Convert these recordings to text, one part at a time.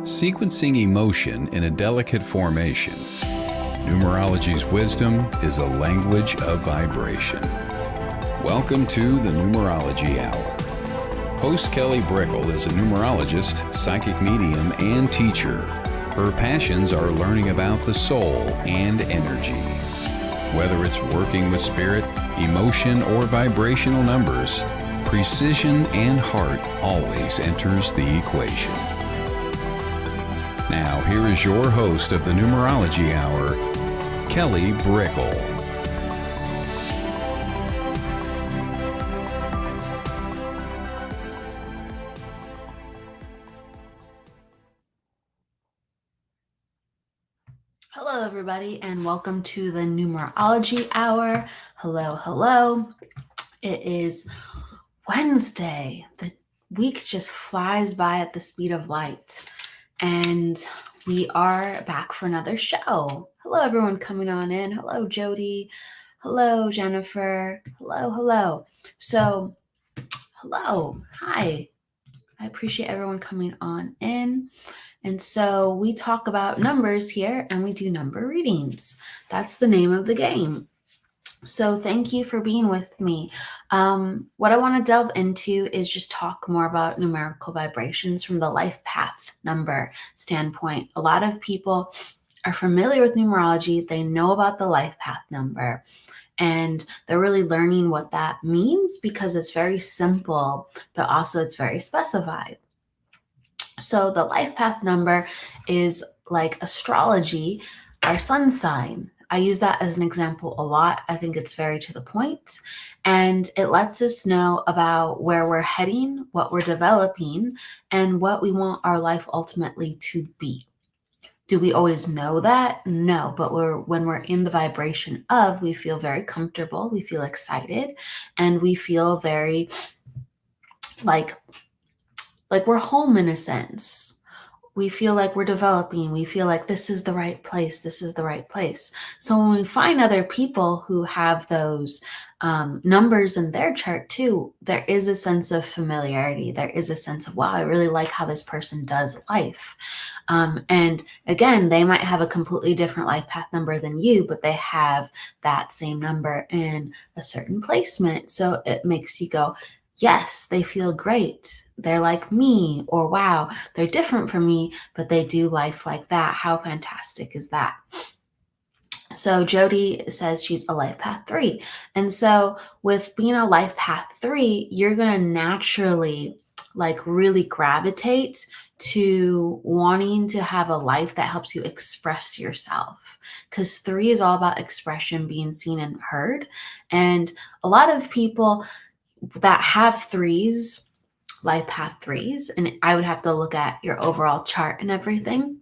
Sequencing emotion in a delicate formation. Numerology's wisdom is a language of vibration. Welcome to the Numerology Hour. Host Kelly Brickle is a numerologist, psychic medium, and teacher. Her passions are learning about the soul and energy. Whether it's working with spirit, emotion, or vibrational numbers, precision and heart always enters the equation. Now, here is your host of the Numerology Hour, Kelly Brickle. Hello, everybody, and welcome to the Numerology Hour. Hello. It is Wednesday. The week just flies by at the speed of light, and we are back for another show. Hello, everyone coming on in. Hello, Jody. Hello, Jennifer. Hello. So, hello. Hi. I appreciate everyone coming on in. And so we talk about numbers here and we do number readings. That's the name of the game. So thank you for being with me. What I want to delve into is just talk more about numerical vibrations from the life path number standpoint. A lot of people are familiar with numerology. They know about the life path number, and they're really learning what that means because it's very simple, but also it's very specified. So the life path number is like astrology, our sun sign. I use that as an example a lot. I think it's very to the point, and it lets us know about where we're heading, what we're developing, and what we want our life ultimately to be. Do we always know that? No, but when we're in the vibration of, we feel very comfortable, we feel excited, and we feel very like we're home in a sense. We feel like we're developing. We feel like this is the right place. This is the right place. So when we find other people who have those numbers in their chart too, there is a sense of familiarity. There is a sense of, wow, I really like how this person does life. And again, they might have a completely different life path number than you, but they have that same number in a certain placement. So it makes you go, yes, they feel great. They're like me, or wow, they're different from me, but they do life like that. How fantastic is that? So Jody says she's a life path 3. And so with being a life path 3, you're going to naturally really gravitate to wanting to have a life that helps you express yourself, because 3 is all about expression, being seen and heard. And a lot of people that have 3s, life path 3s, and I would have to look at your overall chart and everything.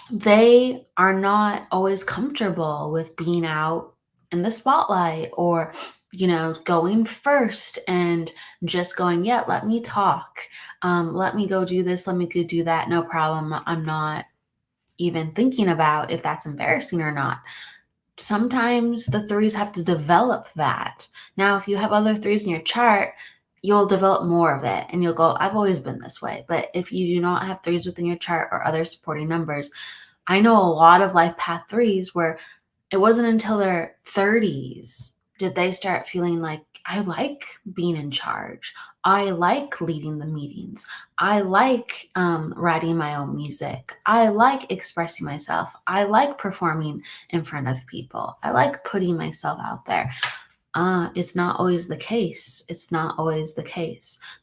They are not always comfortable with being out in the spotlight or, going first and just going, yeah, let me talk. Let me go do this. Let me go do that. No problem. I'm not even thinking about if that's embarrassing or not. Sometimes the 3s have to develop that. Now, if you have other 3s in your chart, you'll develop more of it and you'll go, I've always been this way. But if you do not have 3s within your chart or other supporting numbers, I know a lot of life path 3s where it wasn't until their 30s did they start feeling like, I like being in charge. I like leading the meetings. I like writing my own music. I like expressing myself. I like performing in front of people. I like putting myself out there. It's not always the case.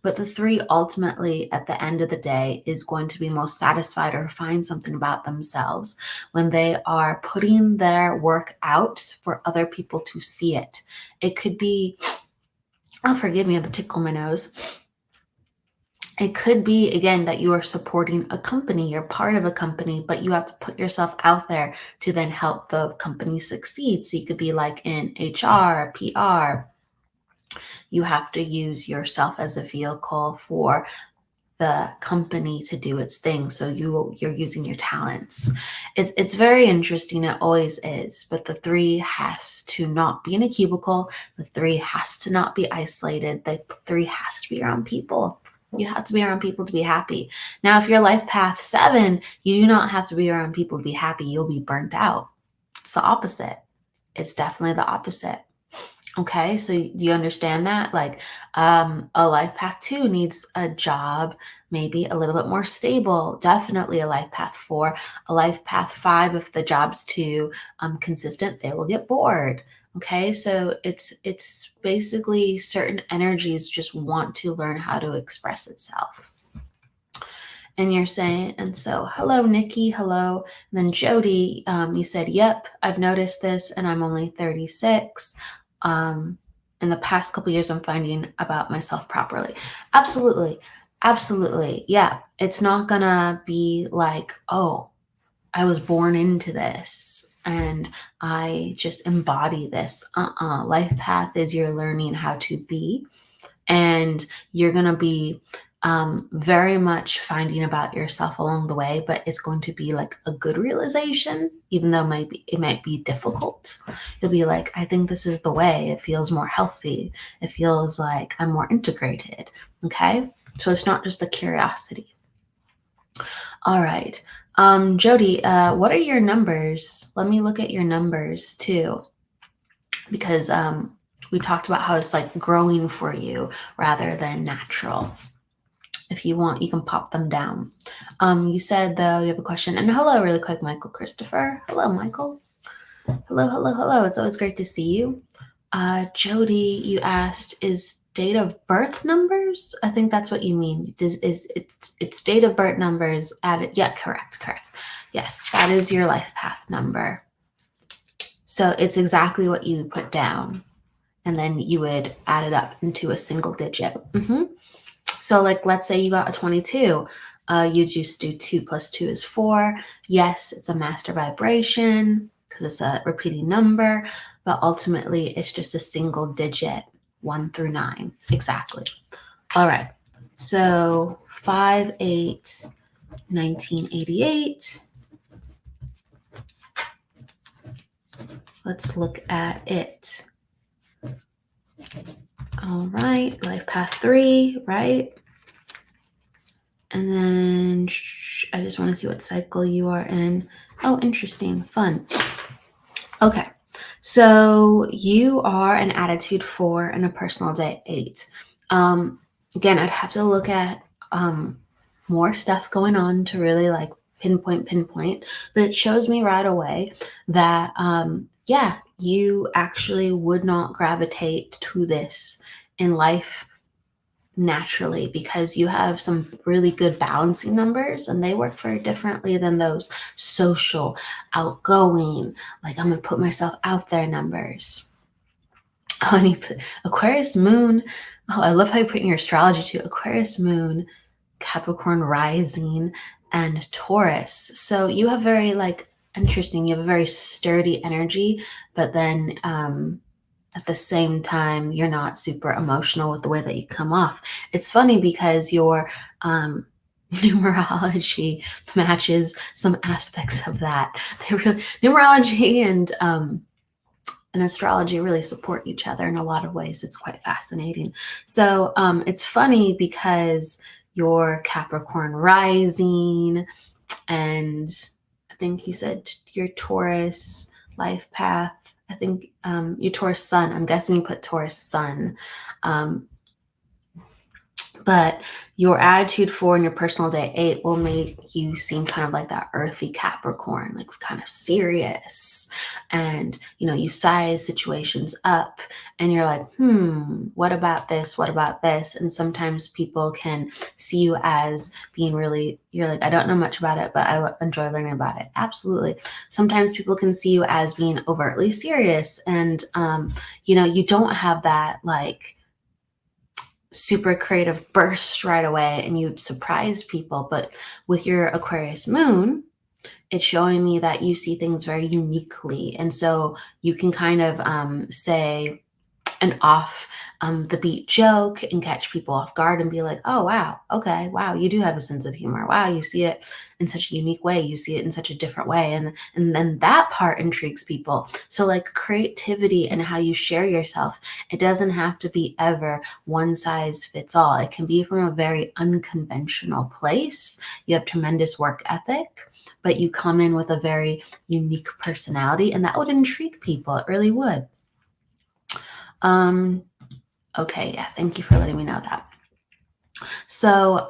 But the 3 ultimately at the end of the day is going to be most satisfied or find something about themselves when they are putting their work out for other people to see it. It could be, oh, forgive me, I have a tickle in my nose. It could be, again, that you are supporting a company, you're part of a company, but you have to put yourself out there to then help the company succeed. So you could be like in HR, PR. You have to use yourself as a vehicle for the company to do its thing. So you're using your talents. It's very interesting. It always is. But the 3 has to not be in a cubicle. The 3 has to not be isolated. The 3 has to be around people. You have to be around people to be happy. Now, if you're life path 7, you do not have to be around people to be happy. You'll be burnt out. It's the opposite. It's definitely the opposite. Okay, so do you understand that? Like, a life path 2 needs a job, maybe a little bit more stable. Definitely a life path 4. A life path 5, if the job's too consistent, they will get bored. Okay, so it's basically certain energies just want to learn how to express itself. And you're saying, and so, hello, Nikki, hello. And then Jody, you said, yep, I've noticed this, and I'm only 36. In the past couple years, I'm finding about myself properly. Absolutely. Absolutely. Yeah. It's not gonna be like, oh, I was born into this and I just embody this. Life path is you're learning how to be, and you're gonna be very much finding about yourself along the way, but it's going to be like a good realization, even though it might be difficult. You'll be like, I think this is the way. It feels more healthy. It feels like I'm more integrated. Okay, so it's not just a curiosity. All right, Jody, what are your numbers? Let me look at your numbers too, because we talked about how it's like growing for you rather than natural. If you want, you can pop them down. You said, though, you have a question. And hello, really quick, Michael Christopher. Hello, Michael. Hello, hello, hello. It's always great to see you. Jody, you asked, is date of birth numbers? I think that's what you mean. It's date of birth numbers added? Yeah, correct. Yes, that is your life path number. So it's exactly what you put down, and then you would add it up into a single digit. So like, let's say you got a 22, you just do 2 plus 2 is 4. Yes, it's a master vibration because it's a repeating number, but ultimately it's just a single digit, 1 through 9. Exactly. All right. So 5/8, 1988. Let's look at it. All right, life path 3, right? And then I just want to see what cycle you are in. Oh, interesting, fun. Okay, so you are an attitude 4 and a personal day 8. Again, I'd have to look at more stuff going on to really like pinpoint, but it shows me right away that yeah, you actually would not gravitate to this in life naturally, because you have some really good balancing numbers and they work very differently than those social, outgoing, like I'm going to put myself out there numbers. Oh, and you put Aquarius moon. Oh, I love how you put in your astrology too. Aquarius moon, Capricorn rising, and Taurus. So you have very like interesting, you have a very sturdy energy, but then at the same time, you're not super emotional with the way that you come off. It's funny because your numerology matches some aspects of that. Numerology and astrology really support each other in a lot of ways. It's quite fascinating. So it's funny because your Capricorn rising, and I think you said your Taurus life path, I think your Taurus sun, I'm guessing you put Taurus sun. But your attitude 4 and your personal day 8 will make you seem kind of like that earthy Capricorn, like kind of serious. And, you know, you size situations up and you're like, what about this? What about this? And sometimes people can see you as being really, you're like, I don't know much about it, but I enjoy learning about it. Absolutely. Sometimes people can see you as being overtly serious. And, you know, you don't have that like super creative burst right away and you'd surprise people. But with your Aquarius moon, it's showing me that you see things very uniquely. And so you can kind of say, an off the beat joke and catch people off guard and be like, oh, wow, okay, wow, you do have a sense of humor. Wow, you see it in such a unique way. You see it in such a different way. And then that part intrigues people. So like creativity and how you share yourself, it doesn't have to be ever one size fits all. It can be from a very unconventional place. You have tremendous work ethic, but you come in with a very unique personality, and that would intrigue people. It really would. Okay, yeah, thank you for letting me know that. So,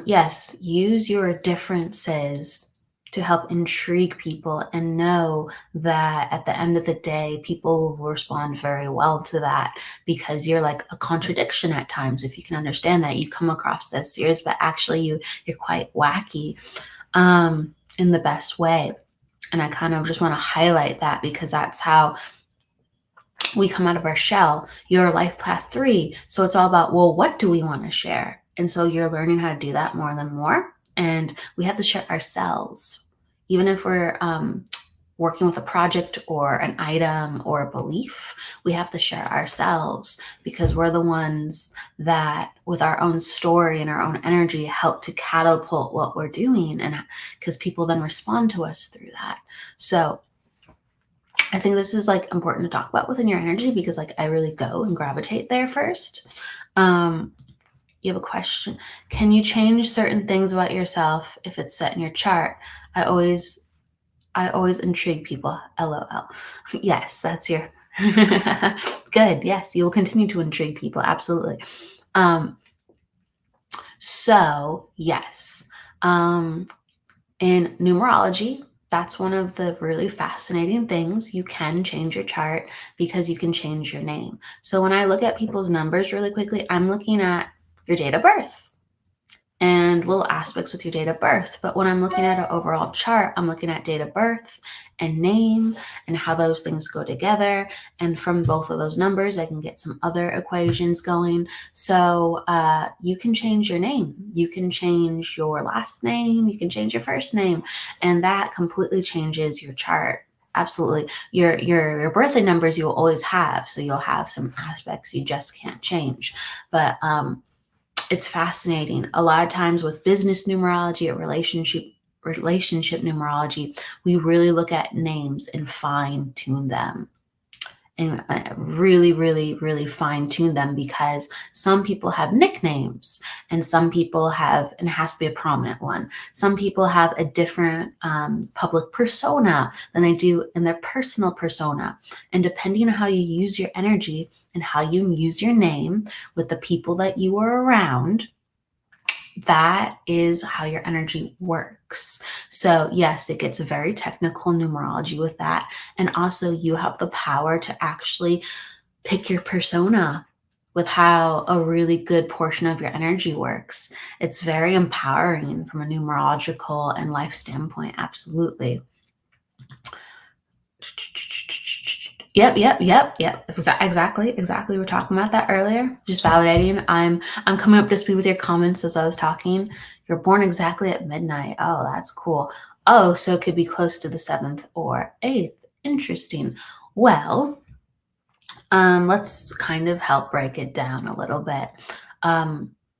yes, use your differences to help intrigue people and know that at the end of the day, people will respond very well to that because you're like a contradiction at times. If you can understand that, you come across as serious, but actually you're quite wacky in the best way. And I kind of just want to highlight that because that's how we come out of our shell. You're life path 3. So it's all about, well, what do we want to share? And so you're learning how to do that more and more. And we have to share ourselves. Even if we're working with a project or an item or a belief, we have to share ourselves because we're the ones that, with our own story and our own energy, help to catapult what we're doing. And because people then respond to us through that. So I think this is like important to talk about within your energy because like I really go and gravitate there first. You have a question. Can you change certain things about yourself if it's set in your chart? I always intrigue people. LOL. Yes, that's your good. Yes, you'll continue to intrigue people. Absolutely. So yes. In numerology, that's one of the really fascinating things. You can change your chart because you can change your name. So when I look at people's numbers really quickly, I'm looking at your date of birth and little aspects with your date of birth. But when I'm looking at an overall chart, I'm looking at date of birth and name and how those things go together. And from both of those numbers, I can get some other equations going. So you can change your name. You can change your last name. You can change your first name. And that completely changes your chart. Absolutely. Your birthday numbers you'll always have. So you'll have some aspects you just can't change. But it's fascinating. A lot of times with business numerology or relationship numerology, we really look at names and fine tune them and really, really, really fine tune them because some people have nicknames and some people have, and it has to be a prominent one. Some people have a different public persona than they do in their personal persona. And depending on how you use your energy and how you use your name with the people that you are around, that is how your energy works. So yes, it gets very technical numerology with that. And also you have the power to actually pick your persona with how a really good portion of your energy works. It's very empowering from a numerological and life standpoint. Absolutely. Yep. Exactly. We were talking about that earlier. Just validating. I'm coming up to speed with your comments as I was talking. You're born exactly at midnight. Oh, that's cool. Oh, so it could be close to the 7th or 8th. Interesting. Well, let's kind of help break it down a little bit.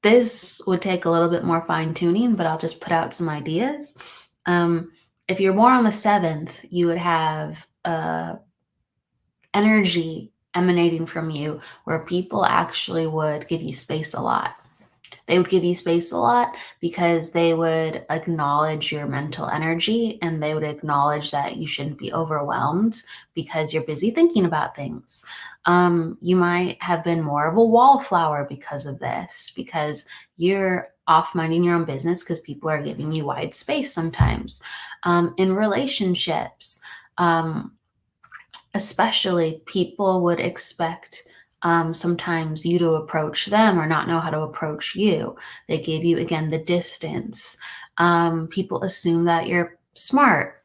This would take a little bit more fine tuning, but I'll just put out some ideas. If you're born on the 7th, you would have energy emanating from you where people actually would give you space a lot. They would give you space a lot because they would acknowledge your mental energy and they would acknowledge that you shouldn't be overwhelmed because you're busy thinking about things. You might have been more of a wallflower because of this, because you're off minding your own business because people are giving you wide space sometimes. In relationships, especially, people would expect sometimes you to approach them or not know how to approach you. They give you, again, the distance. People assume that you're smart.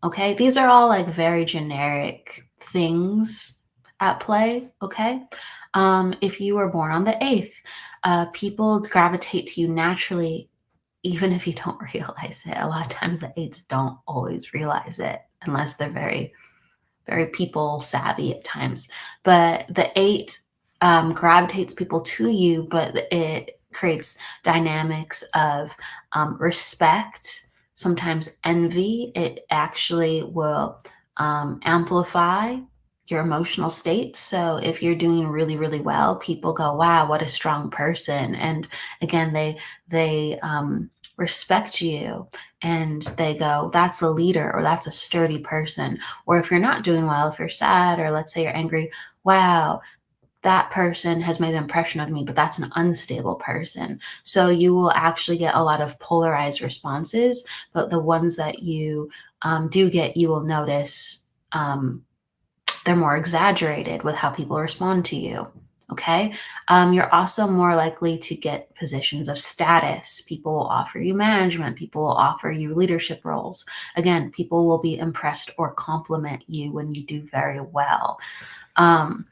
Okay. These are all like very generic things at play. Okay. If you were born on the 8th, people gravitate to you naturally, even if you don't realize it. A lot of times the 8s don't always realize it unless they're very very people savvy at times. But the 8 gravitates people to you, but it creates dynamics of respect, sometimes envy. It actually will amplify your emotional state. So if you're doing really, really well, people go, wow, what a strong person. And again, they respect you, and they go, that's a leader, or that's a sturdy person. Or if you're not doing well, if you're sad, or let's say you're angry, wow, that person has made an impression of me, but that's an unstable person. So you will actually get a lot of polarized responses, but the ones that you do get, you will notice they're more exaggerated with how people respond to you. Okay. You're also more likely to get positions of status. People will offer you management. People will offer you leadership roles. Again, people will be impressed or compliment you when you do very well. And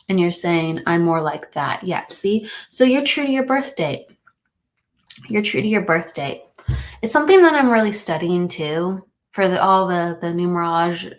you're saying, I'm more like that. Yeah. See, so you're true to your birth date. You're true to your birth date. It's something that I'm really studying too for all the numerology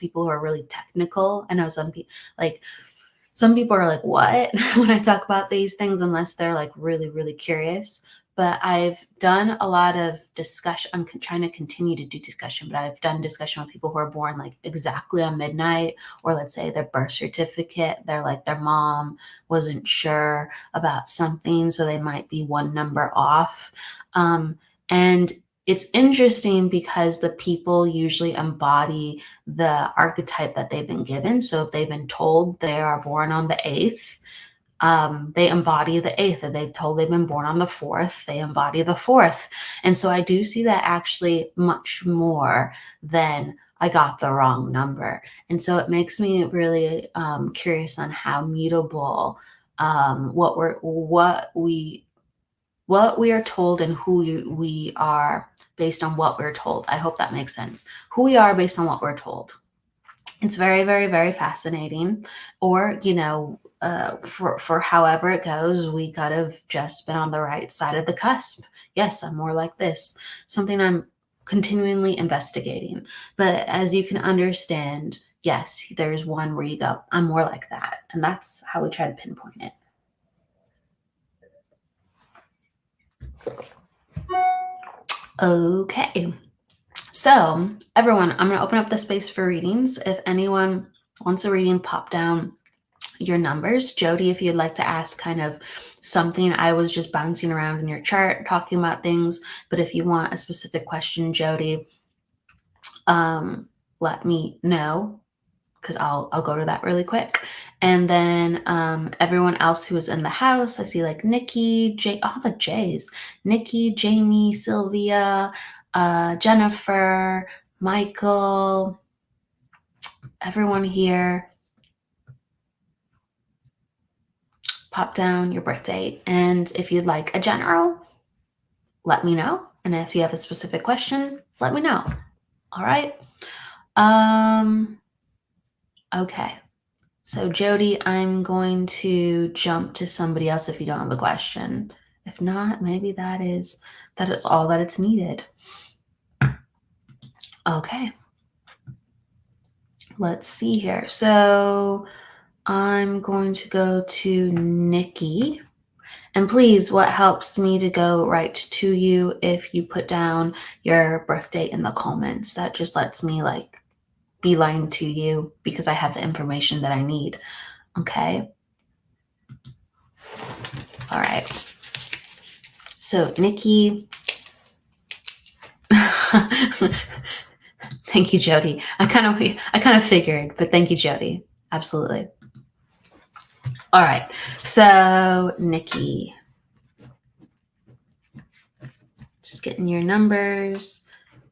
people who are really technical. I know some people are like, what? When I talk about these things, unless they're like really, really curious. But I've done a lot of discussion. I'm trying to continue to do discussion, but I've done discussion with people who are born like exactly on midnight, or let's say their birth certificate, they're like their mom wasn't sure about something, so they might be one number off. And it's interesting because the people usually embody the archetype that they've been given. So if they've been told they are born on the 8th, they embody the 8th. If they've told they've been born on the 4th, they embody the 4th. And so I do see that actually much more than I got the wrong number. And so it makes me really curious on how mutable what we are told and who we are based on what we're told. I hope that makes sense. Who we are based on what we're told. It's very, very, very fascinating. Or, for however it goes, we could have just been on the right side of the cusp. Yes, I'm more like this. Something I'm continually investigating. But as you can understand, yes, there's one where you go, I'm more like that. And that's how we try to pinpoint it. Okay. So, everyone, I'm going to open up the space for readings. If anyone wants a reading, pop down your numbers. Jody, if you'd like to ask kind of something, I was just bouncing around in your chart talking about things, but if you want a specific question, Jody, let me know, because I'll go to that really quick. And then everyone else who is in the house, I see like Nikki, all the J's, Nikki, Jamie, Sylvia, Jennifer, Michael, everyone here. Pop down your birth date. And if you'd like a general, let me know. And if you have a specific question, let me know. All right. Okay. So Jody, I'm going to jump to somebody else if you don't have a question. If not, maybe that is all that it's needed. Okay. Let's see here. So I'm going to go to Nikki. And please, what helps me to go right to you if you put down your birth date in the comments. That just lets me like beeline to you because I have the information that I need. Okay. All right. So Nikki. Thank you, Jody. I kind of figured, but thank you, Jody. Absolutely. All right. So Nikki. Just getting your numbers.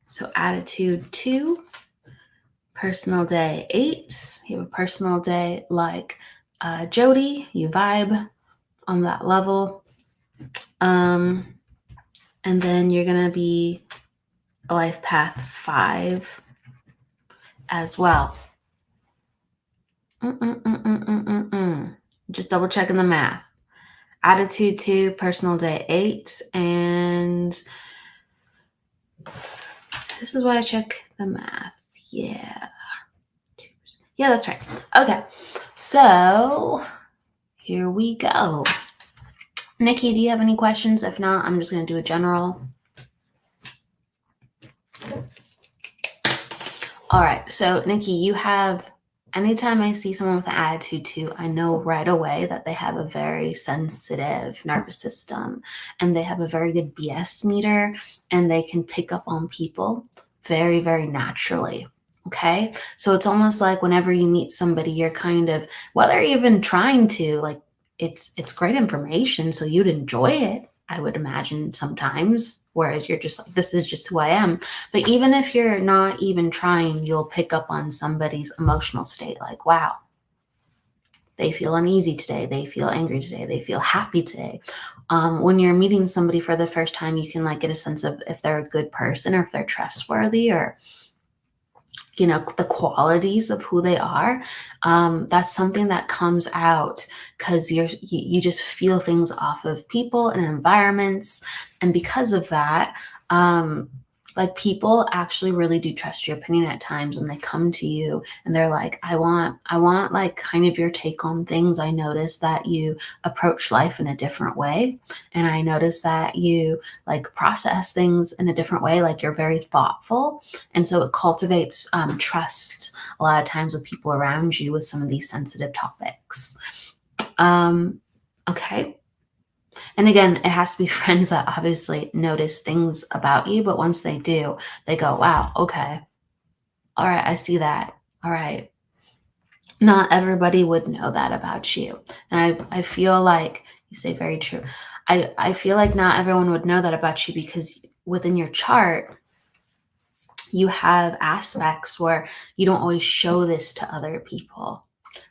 So attitude 2, personal day 8. You have a personal day like Jody. You vibe on that level. And then you're going to be a life path 5 as well. Just double checking the math. Attitude 2, personal day 8, and this is why I check the math. Yeah. Yeah, that's right. Okay, so here we go. Nikki, do you have any questions? If not, I'm just going to do a general. All right, so Nikki, you have, anytime I see someone with an attitude 2, I know right away that they have a very sensitive nervous system and they have a very good BS meter and they can pick up on people very, very naturally. Okay, so it's almost like whenever you meet somebody, you're kind of, whether you're even trying to, like, it's great information, so you'd enjoy it, I would imagine sometimes, whereas you're just like, this is just who I am. But even if you're not even trying, you'll pick up on somebody's emotional state, like, wow, they feel uneasy today, they feel angry today, they feel happy today. When you're meeting somebody for the first time, you can like get a sense of if they're a good person or if they're trustworthy, or the qualities of who they are. That's something that comes out because you just feel things off of people and environments, and because of that, like, people actually really do trust your opinion at times when they come to you and they're like, I want like kind of your take on things. I notice that you approach life in a different way, and I notice that you like process things in a different way, like you're very thoughtful. And so it cultivates trust a lot of times with people around you with some of these sensitive topics. Okay. And again, it has to be friends that obviously notice things about you, but once they do, they go, wow, okay. All right, I see that. All right. Not everybody would know that about you. And I feel like you say very true. I feel like not everyone would know that about you because within your chart, you have aspects where you don't always show this to other people.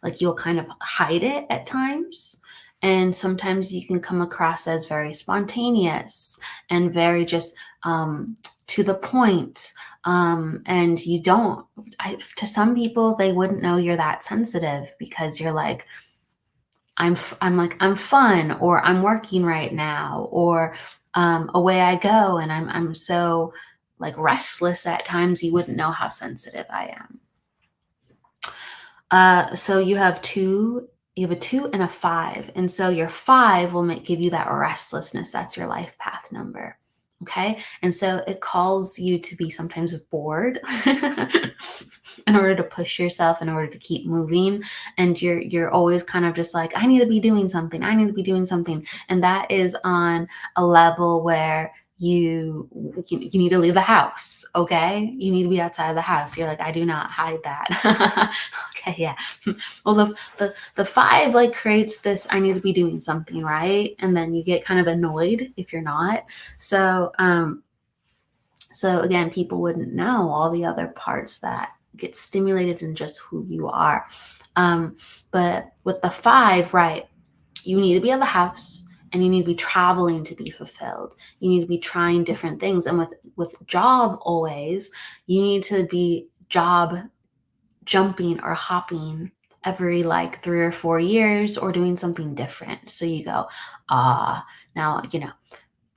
Like, you'll kind of hide it at times. And sometimes you can come across as very spontaneous and very just to the point. And you don't, to some people, they wouldn't know you're that sensitive because you're like, I'm fun, or I'm working right now, or away I go, and I'm so like restless at times you wouldn't know how sensitive I am. So you have a 2 and a 5, and so your 5 will give you that restlessness. That's your life path number. Okay, and so it calls you to be sometimes bored in order to push yourself, in order to keep moving, and you're always kind of just like, I need to be doing something, I need to be doing something, and that is on a level where you need to leave the house. Okay, you need to be outside of the house. You're like, I do not hide that. Okay, yeah. Well, the 5 like creates this, I need to be doing something, right? And then you get kind of annoyed if you're not. So so again, people wouldn't know all the other parts that get stimulated in just who you are. But with the 5, right, you need to be at the house and you need to be traveling to be fulfilled. You need to be trying different things. And with job, always, you need to be job jumping or hopping every like 3 or 4 years, or doing something different. So you go, now,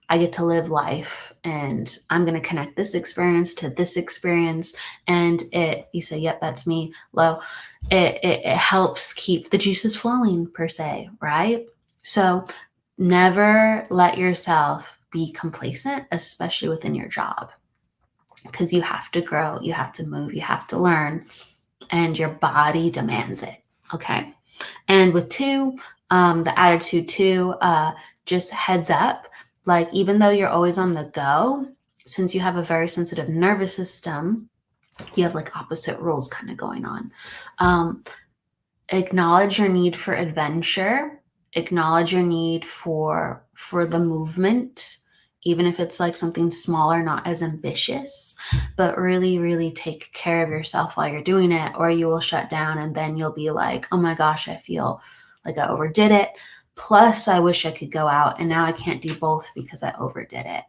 I get to live life and I'm going to connect this experience to this experience. And you say, yep, that's me. Well, it helps keep the juices flowing, per se, right? So never let yourself be complacent, especially within your job, because you have to grow, you have to move, you have to learn, and your body demands it. Okay. And with 2, the attitude 2, just heads up, like, even though you're always on the go, since you have a very sensitive nervous system, you have like opposite rules kind of going on. Acknowledge your need for adventure, acknowledge your need for the movement, even if it's like something smaller, not as ambitious, but really, really take care of yourself while you're doing it, or you will shut down and then you'll be like, oh my gosh, I feel like I overdid it. Plus, I wish I could go out, and now I can't do both because I overdid it.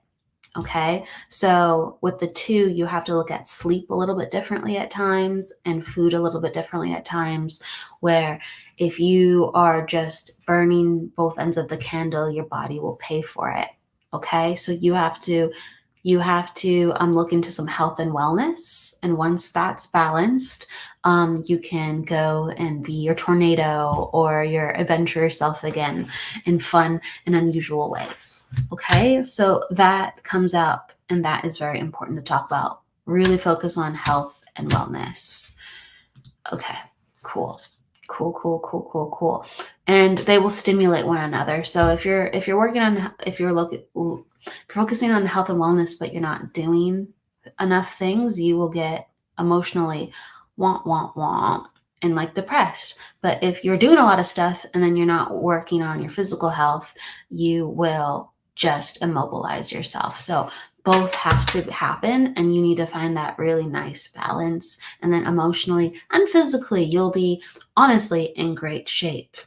Okay. So with the 2, you have to look at sleep a little bit differently at times and food a little bit differently at times, where if you are just burning both ends of the candle, your body will pay for it. Okay. So you have to You have to look into some health and wellness. And once that's balanced, you can go and be your tornado or your adventure self again in fun and unusual ways. Okay, so that comes up, and that is very important to talk about. Really focus on health and wellness. Okay, cool. Cool. And they will stimulate one another. So if you're focusing on health and wellness, but you're not doing enough things, you will get emotionally want and like depressed. But if you're doing a lot of stuff and then you're not working on your physical health, you will just immobilize yourself. So both have to happen, and you need to find that really nice balance. And then emotionally and physically, you'll be honestly in great shape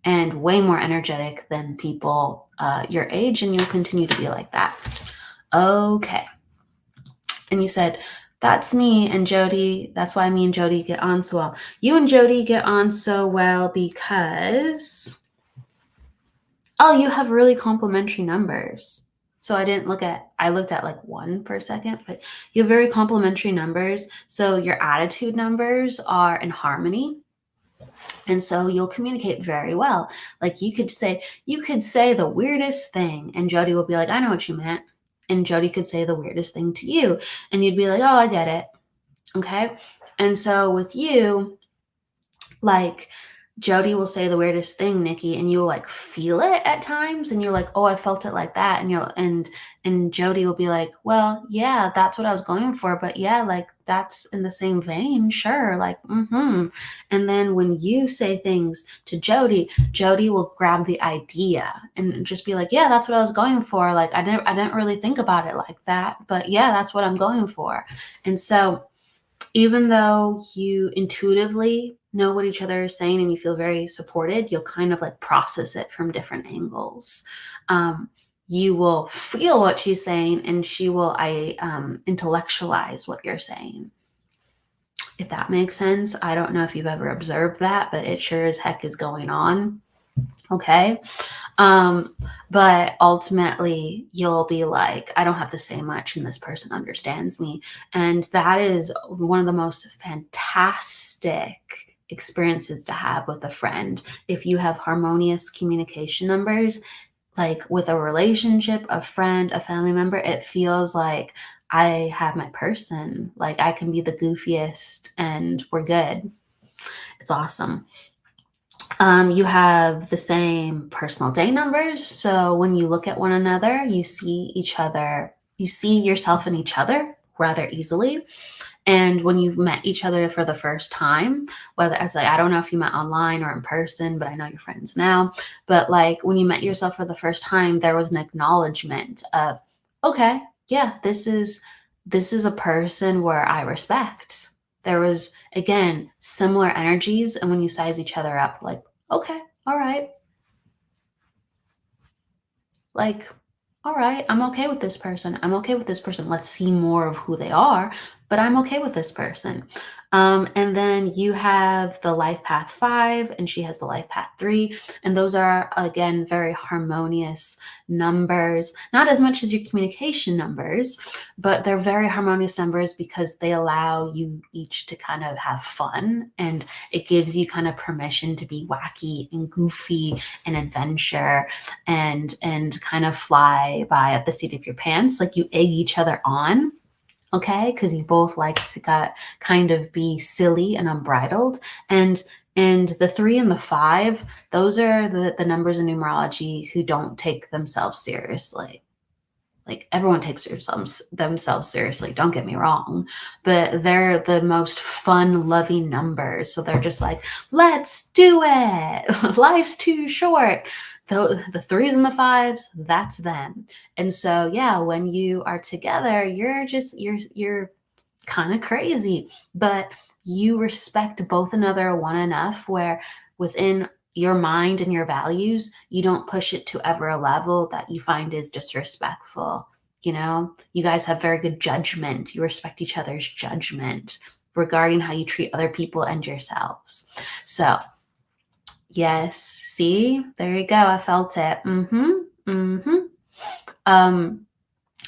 and way more energetic than people your age, and you'll continue to be like that. Okay. And you said, that's me and Jody. That's why me and Jody get on so well. You and Jody get on so well because, you have really complementary numbers. So I looked at like 1 for a second, but you have very complementary numbers. So your attitude numbers are in harmony. And so you'll communicate very well. Like you could say the weirdest thing, and Jody will be like, I know what you meant. And Jody could say the weirdest thing to you, and you'd be like, oh, I get it. Okay. And so with you, like, Jody will say the weirdest thing, Nikki, and you'll like feel it at times, and you're like, oh, I felt it like that. And Jody will be like, well, yeah, that's what I was going for, but yeah, like that's in the same vein, sure, like, mm-hmm. And then when you say things to Jody, Jody will grab the idea and just be like, yeah, that's what I was going for. Like I didn't really think about it like that, but yeah, that's what I'm going for. And so even though you intuitively know what each other is saying and you feel very supported, you'll kind of like process it from different angles. You will feel what she's saying, and she will intellectualize what you're saying. If that makes sense. I don't know if you've ever observed that, but it sure as heck is going on. Okay. But ultimately you'll be like, I don't have to say much and this person understands me. And that is one of the most fantastic experiences to have with a friend. If you have harmonious communication numbers, like with a relationship, a friend, a family member, it feels like I have my person. Like I can be the goofiest and we're good. It's awesome. You have the same personal day numbers. So when you look at one another, you see yourself in each other rather easily. And when you've met each other for the first time, whether it's like, I don't know if you met online or in person, but I know you're friends now. But like when you met yourself for the first time, there was an acknowledgement of, okay, yeah, this is a person where I respect. There was, again, similar energies. And when you size each other up, like, okay, all right. Like, all right, I'm okay with this person. I'm okay with this person. Let's see more of who they are, but I'm okay with this person. And then you have the life path 5, and she has the life path 3. And those are, again, very harmonious numbers, not as much as your communication numbers, but they're very harmonious numbers because they allow you each to kind of have fun, and it gives you kind of permission to be wacky and goofy and adventure and kind of fly by at the seat of your pants. Like you egg each other on. Okay, because you both like to kind of be silly and unbridled. And the 3 and the 5, those are the numbers in numerology who don't take themselves seriously. Like everyone takes themselves seriously, don't get me wrong, but they're the most fun loving numbers. So they're just like, let's do it. Life's too short. The 3s and the 5s, that's them. And so, yeah, when you are together, you're kind of crazy, but you respect both another one enough where within your mind and your values, you don't push it to ever a level that you find is disrespectful. You guys have very good judgment. You respect each other's judgment regarding how you treat other people and yourselves. So yes, see, there you go. I felt it.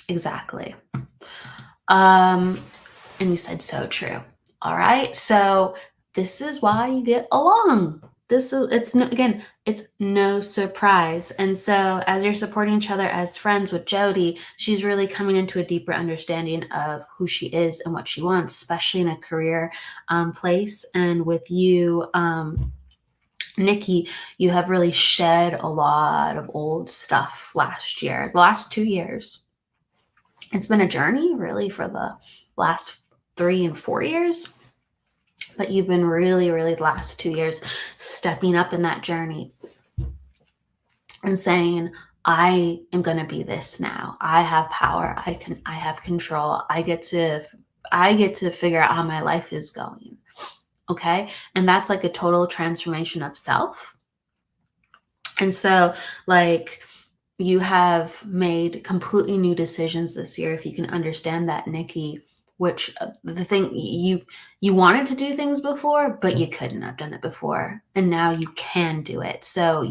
Exactly. And you said so true. All right. So this is why you get along. It's no surprise. And so as you're supporting each other as friends with Jody, she's really coming into a deeper understanding of who she is and what she wants, especially in a career place. And with you, Nikki, you have really shed a lot of old stuff last year, the last 2 years. It's been a journey really for the last 3 and 4 years, but you've been really, really the last 2 years stepping up in that journey and saying, I am going to be this now. I have power. I have control. I get to figure out how my life is going. Okay. And that's like a total transformation of self. And so like, you have made completely new decisions this year, if you can understand that, Nikki, which the thing you wanted to do things before, but you couldn't have done it before. And now you can do it. So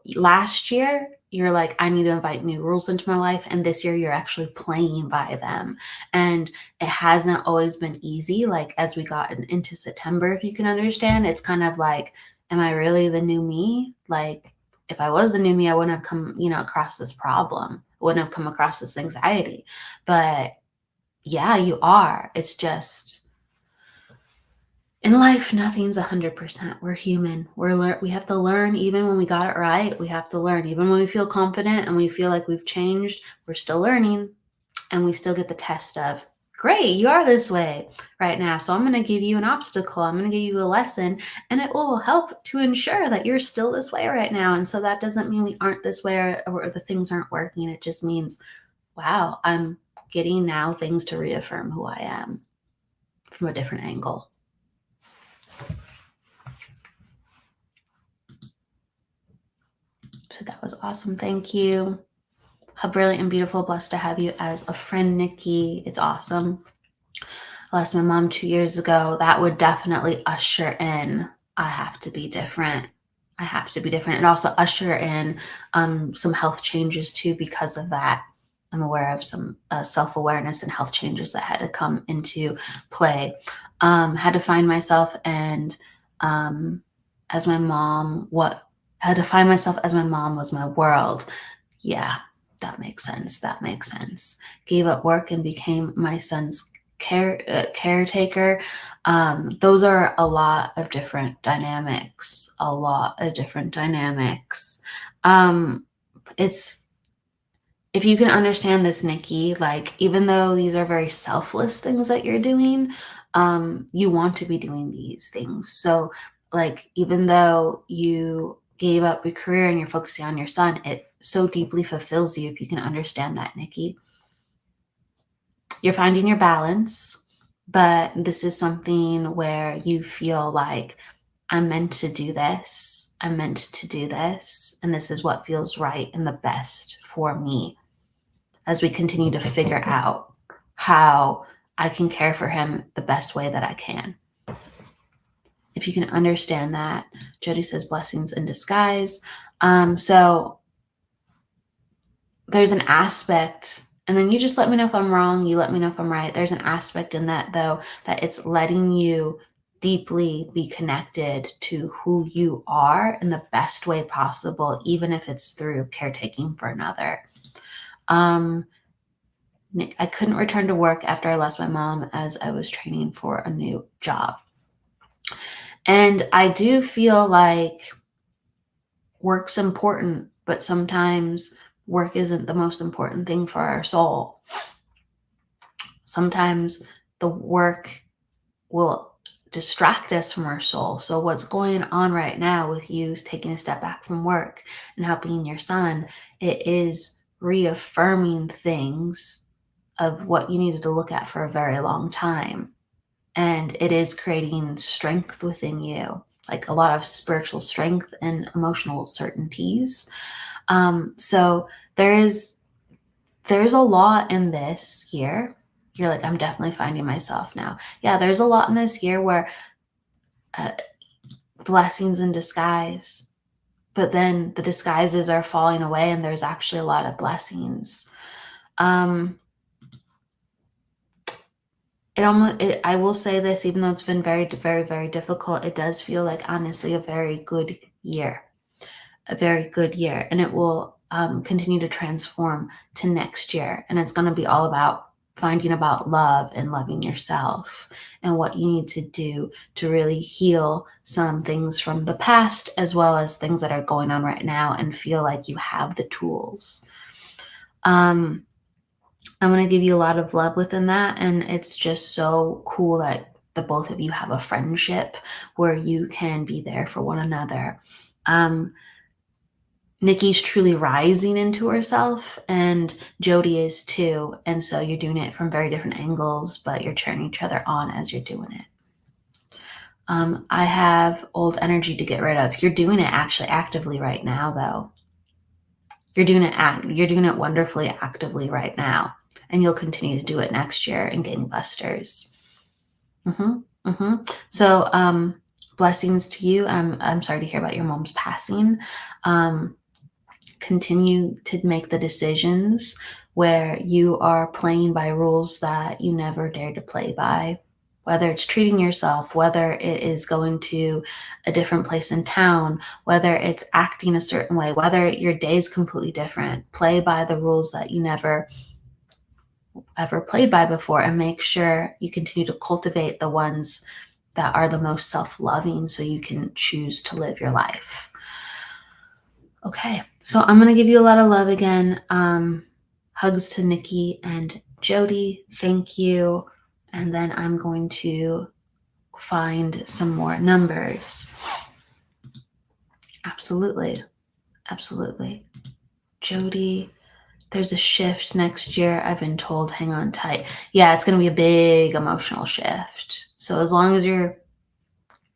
last year, you're like, I need to invite new rules into my life. And this year you're actually playing by them. And it hasn't always been easy. Like as we got into September, if you can understand, it's kind of like, am I really the new me? Like, if I was the new me, I wouldn't have come, across this problem. I wouldn't have come across this anxiety. But yeah, you are. It's just in life, nothing's 100%. We're human. We have to learn. Even when we got it right, we have to learn. Even when we feel confident and we feel like we've changed, we're still learning, and we still get the test of, great, you are this way right now. So I'm going to give you an obstacle. I'm going to give you a lesson, and it will help to ensure that you're still this way right now. And so that doesn't mean we aren't this way or the things aren't working. It just means, wow, I'm getting now things to reaffirm who I am from a different angle. So that was awesome. Thank you. How brilliant and beautiful, blessed to have you as a friend, Nikki. It's awesome. I lost my mom 2 years ago. That would definitely usher in, I have to be different. I have to be different. And also usher in some health changes too because of that. I'm aware of some self-awareness and health changes that had to come into play. Had to find myself and as my mom, had to find myself as my mom was my world. Yeah, that makes sense. That makes get Gave up work and became my son's caretaker. Those are a lot of different dynamics. It's, if you can understand this, Nikki, like, even though these are very selfless things that you're doing, you want to be doing these things. So like, even though you gave up your career and you're focusing on your son, it so deeply fulfills you, if you can understand that, Nikki. You're finding your balance, but this is something where you feel like, I'm meant to do this. I'm meant to do this. And this is what feels right and the best for me, as we continue to figure out how I can care for him the best way that I can. If you can understand that, Jody says blessings in disguise. So there's an aspect, and then you just let me know if I'm wrong. You let me know if I'm right. There's an aspect in that, though, that it's letting you deeply be connected to who you are in the best way possible, even if it's through caretaking for another. Nick, I couldn't return to work after I lost my mom as I was training for a new job. And I do feel like work's important, but sometimes work isn't the most important thing for our soul. Sometimes the work will distract us from our soul. So what's going on right now with you taking a step back from work and helping your son, it is reaffirming things of what you needed to look at for a very long time. And it is creating strength within you, like a lot of spiritual strength and emotional certainties. So there's a lot in this year. You're like, I'm definitely finding myself now. Yeah, there's a lot in this year where blessings in disguise, but then the disguises are falling away and there's actually a lot of blessings. I will say this, even though it's been very, very, very difficult, it does feel like honestly a very good year. A very good year, and it will continue to transform to next year. And it's going to be all about finding about love and loving yourself and what you need to do to really heal some things from the past, as well as things that are going on right now, and feel like you have the tools. I'm going to give you a lot of love within that, and it's just so cool that the both of you have a friendship where you can be there for one another. Nikki's truly rising into herself, and Jody is too. And so you're doing it from very different angles, but you're cheering each other on as you're doing it. I have old energy to get rid of. You're doing it actually actively right now, though. You're doing it wonderfully actively right now, and you'll continue to do it next year in gangbusters. So, blessings to you. I'm sorry to hear about your mom's passing. Continue to make the decisions where you are playing by rules that you never dared to play by, whether it's treating yourself, whether it is going to a different place in town, whether it's acting a certain way, whether your day is completely different. Play by the rules that you never ever played by before, and make sure you continue to cultivate the ones that are the most self-loving so you can choose to live your life. Okay, so I'm going to give you a lot of love again. Hugs to Nikki and Jody. Thank you. And then I'm going to find some more numbers. Absolutely. Absolutely. Jody, there's a shift next year. I've been told, hang on tight. Yeah, it's going to be a big emotional shift. So as long as you're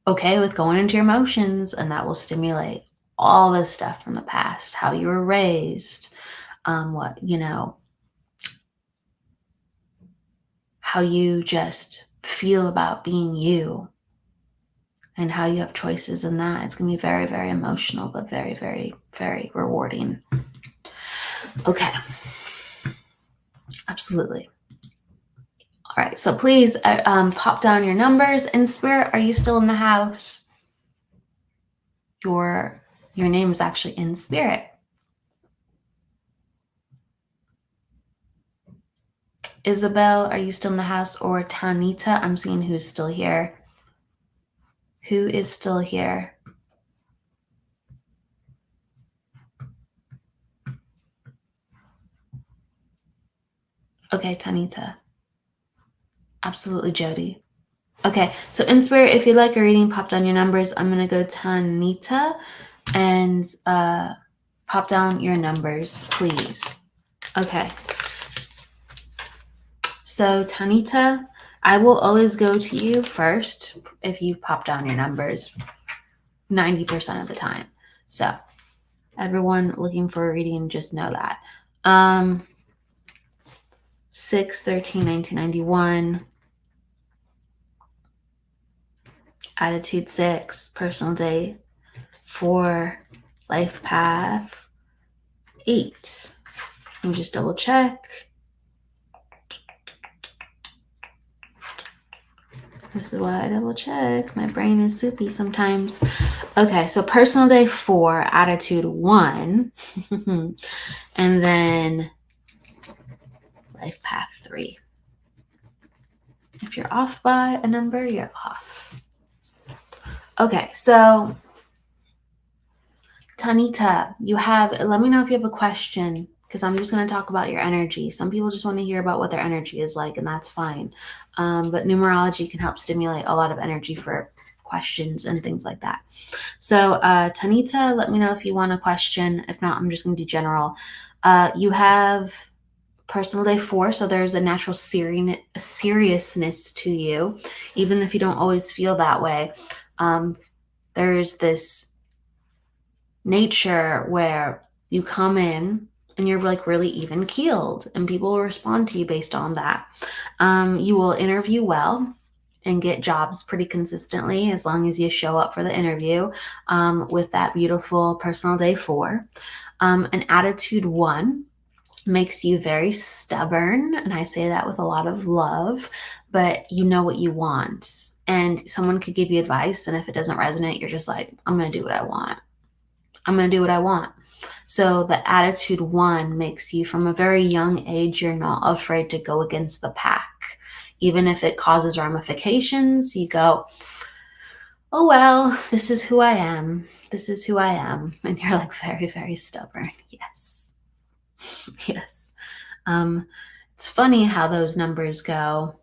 okay with going into your emotions, and that will stimulate all this stuff from the past, how you were raised, how you just feel about being you, and how you have choices in that. It's going to be very, very emotional, but very, very, very rewarding. Okay. Absolutely. All right. So please pop down your numbers. In spirit, are you still in the house? Your name is actually in spirit. Isabel, are you still in the house? Or Tanita? I'm seeing who's still here. Who is still here? Okay, Tanita. Absolutely, Jody. Okay, so in spirit, if you'd like a reading, pop down your numbers. I'm going to go Tanita and pop down your numbers, please. Okay. So Tanita, I will always go to you first if you pop down your numbers 90% of the time. So everyone looking for a reading, just know that. 6/13/1991, attitude 6, personal day 4, life path 8. Let me just double check. This is why I double check. My brain is soupy sometimes. Okay, so personal day 4, attitude 1, and then life path 3. If you're off by a number, you're off. Okay, so Tanita, let me know if you have a question, because I'm just going to talk about your energy. Some people just want to hear about what their energy is like, and that's fine. But numerology can help stimulate a lot of energy for questions and things like that. So Tanita, let me know if you want a question. If not, I'm just going to do general. You have personal day 4, so there's a natural seriousness to you, even if you don't always feel that way. There's this nature where you come in and you're like really even keeled, and people will respond to you based on that. You will interview well and get jobs pretty consistently as long as you show up for the interview with that beautiful personal day 4. An attitude 1, makes you very stubborn. And I say that with a lot of love, but you know what you want. And someone could give you advice. And if it doesn't resonate, you're just like, I'm going to do what I want. I'm going to do what I want. So the attitude 1 makes you, from a very young age, you're not afraid to go against the pack. Even if it causes ramifications, you go, oh, well, this is who I am. This is who I am. And you're like very, very stubborn. Yes. Yes. It's funny how those numbers go.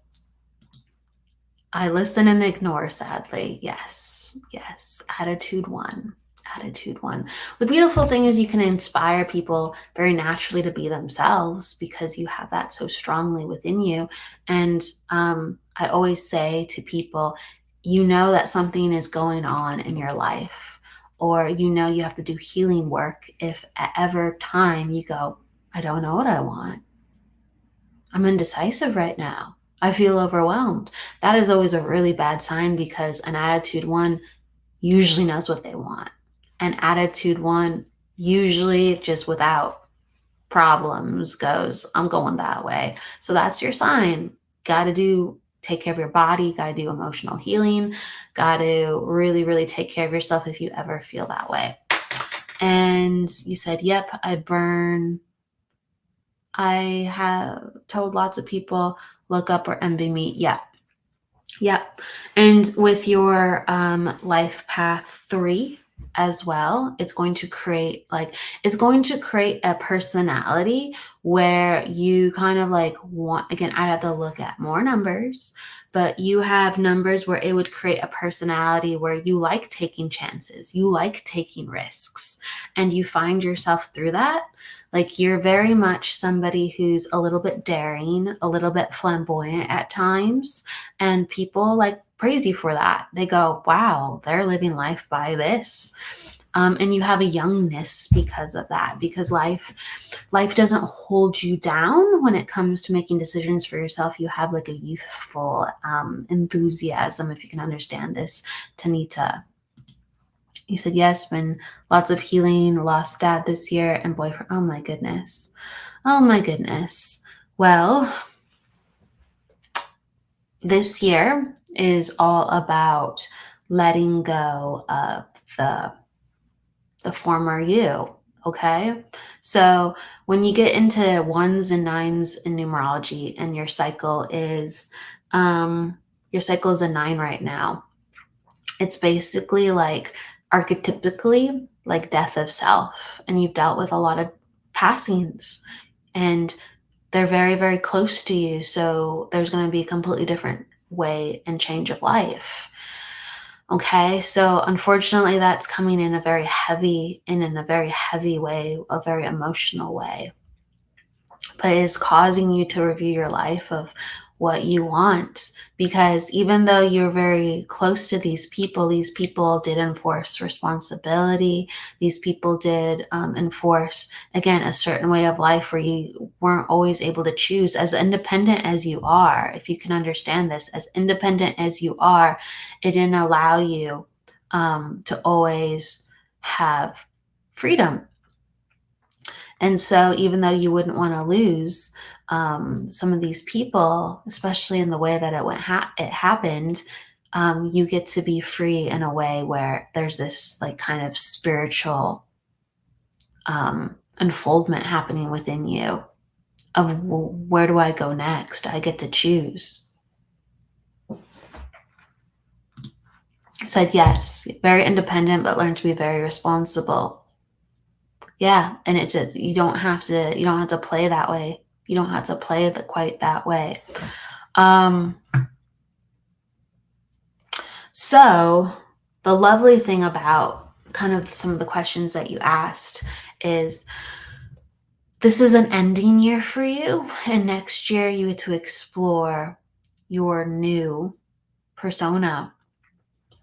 I listen and ignore, sadly. Yes. Yes. Attitude 1. Attitude 1. The beautiful thing is you can inspire people very naturally to be themselves because you have that so strongly within you. And I always say to people, you know that something is going on in your life, or you know you have to do healing work if at ever time you go, I don't know what I want. I'm indecisive right now. I feel overwhelmed. That is always a really bad sign because an attitude 1 usually knows what they want. An attitude 1 usually just without problems goes, I'm going that way. So that's your sign. Got to take care of your body, got to do emotional healing, got to really, really take care of yourself if you ever feel that way. And you said, yep, I have told lots of people, look up or envy me. Yeah. Yeah. And with your life path 3 as well, it's going to create a personality where you kind of like want, again, I'd have to look at more numbers, but you have numbers where it would create a personality where you like taking chances, you like taking risks, and you find yourself through that. Like you're very much somebody who's a little bit daring, a little bit flamboyant at times, and people like praise you for that. They go, wow, they're living life by this. And you have a youngness because of that, because life doesn't hold you down when it comes to making decisions for yourself. You have like a youthful enthusiasm, if you can understand this, Tanita. You said, yes, been lots of healing, lost dad this year, and boyfriend. Oh my goodness. Oh my goodness. Well, this year is all about letting go of the former you. Okay. So when you get into 1s and 9s in numerology and your cycle is a 9 right now, it's basically like archetypically like death of self. And you've dealt with a lot of passings and they're very, very close to you. So there's going to be a completely different way and change of life. Okay. So unfortunately that's coming in a very heavy way, a very emotional way. But it is causing you to review your life of what you want, because even though you're very close to these people did enforce responsibility. These people did enforce, again, a certain way of life where you weren't always able to choose. As independent as you are, if you can understand this, as independent as you are, it didn't allow you to always have freedom. And so even though you wouldn't want to lose some of these people, especially in the way that it happened, you get to be free in a way where there's this like kind of spiritual unfoldment happening within you of, well, where do I go next? I get to choose. I said, yes, very independent, but learn to be very responsible. Yeah, and it's you don't have to play that way. You don't have to play quite that way. So the lovely thing about kind of some of the questions that you asked is this is an ending year for you, and next year you get to explore your new persona.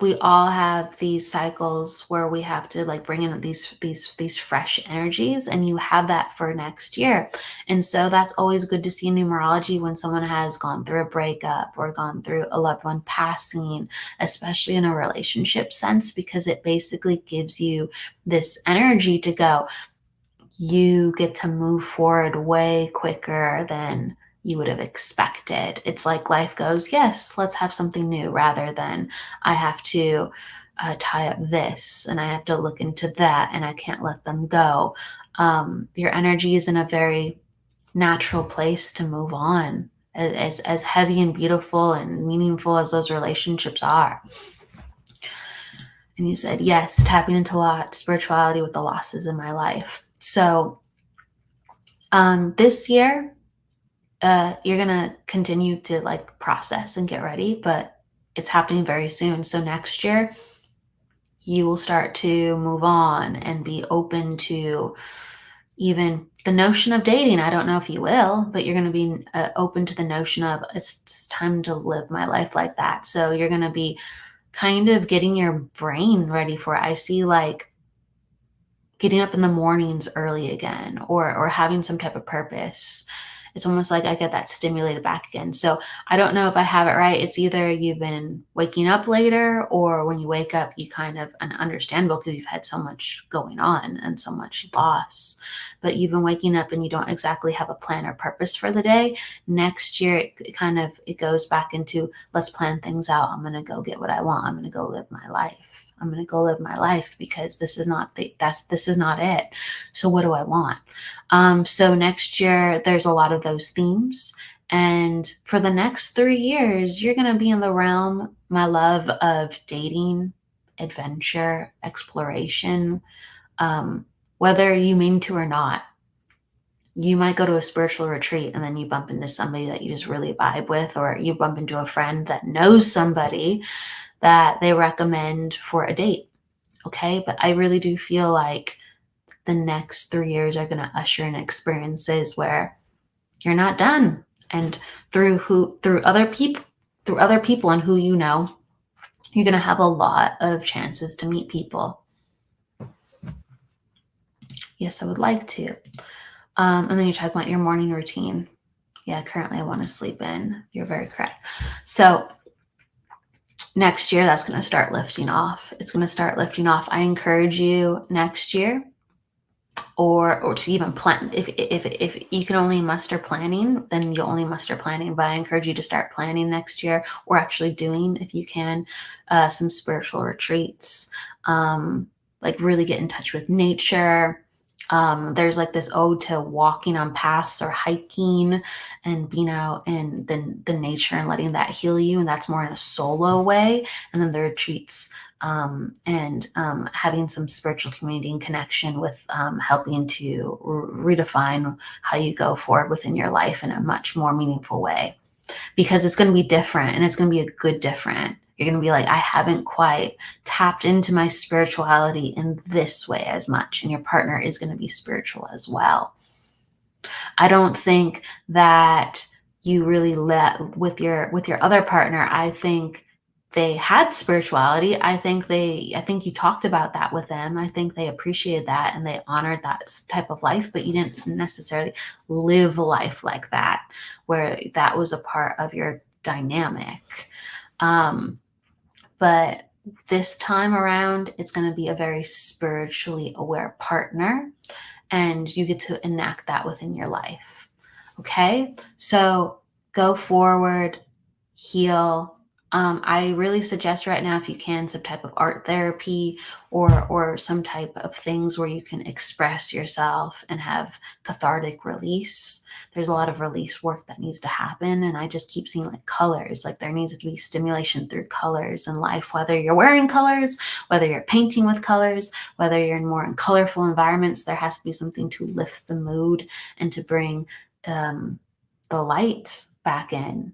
We all have these cycles where we have to like bring in these fresh energies, and you have that for next year. And so that's always good to see in numerology when someone has gone through a breakup or gone through a loved one passing, especially in a relationship sense, because it basically gives you this energy to go, you get to move forward way quicker than you would have expected. It's like life goes, yes, let's have something new, rather than I have to tie up this and I have to look into that and I can't let them go. Your energy is in a very natural place to move on, as heavy and beautiful and meaningful as those relationships are. And you said, yes, tapping into a lot spirituality with the losses in my life. So this year, you're going to continue to like process and get ready, but it's happening very soon. So next year, you will start to move on and be open to even the notion of dating. I don't know if you will, but you're going to be open to the notion of it's time to live my life like that. So you're going to be kind of getting your brain ready for it. I see like getting up in the mornings early again, or having some type of purpose. It's almost like I get that stimulated back again. So I don't know if I have it right. It's either you've been waking up later, or when you wake up, you kind of, and understandable because you've had so much going on and so much loss, but you've been waking up and you don't exactly have a plan or purpose for the day. Next year, it goes back into, let's plan things out. I'm going to go get what I want. I'm going to go live my life. I'm going to go live my life because this is not it. So what do I want? So next year, there's a lot of those themes. And for the next 3 years, you're going to be in the realm, my love, of dating, adventure, exploration, whether you mean to or not. You might go to a spiritual retreat and then you bump into somebody that you just really vibe with, or you bump into a friend that knows somebody that they recommend for a date. Okay. But I really do feel like the next 3 years are going to usher in experiences where you're not done. And through other people and who you know, you're going to have a lot of chances to meet people. Yes, I would like to. And then you talk about your morning routine. Yeah, currently I want to sleep in. You're very correct. So next year, that's going to start lifting off. It's going to start lifting off. I encourage you next year, or to even plan. If you can only muster planning, then you'll only muster planning. But I encourage you to start planning next year, or actually doing, if you can, some spiritual retreats. Like really get in touch with nature. There's like this ode to walking on paths or hiking and being out in the nature and letting that heal you. And that's more in a solo way. And then the retreats, and having some spiritual community and connection with helping to redefine how you go forward within your life in a much more meaningful way, because it's going to be different, and it's going to be a good different. You're going to be like, I haven't quite tapped into my spirituality in this way as much. And your partner is going to be spiritual as well. I don't think that you really let with your other partner. I think they had spirituality. I think you talked about that with them. I think they appreciated that and they honored that type of life, but you didn't necessarily live a life like that, where that was a part of your dynamic. But this time around, it's going to be a very spiritually aware partner, and you get to enact that within your life. Okay, so go forward, heal. I really suggest right now, if you can, some type of art therapy, or some type of things where you can express yourself and have cathartic release. There's a lot of release work that needs to happen. And I just keep seeing like colors, like there needs to be stimulation through colors in life, whether you're wearing colors, whether you're painting with colors, whether you're in more colorful environments. There has to be something to lift the mood and to bring the light back in.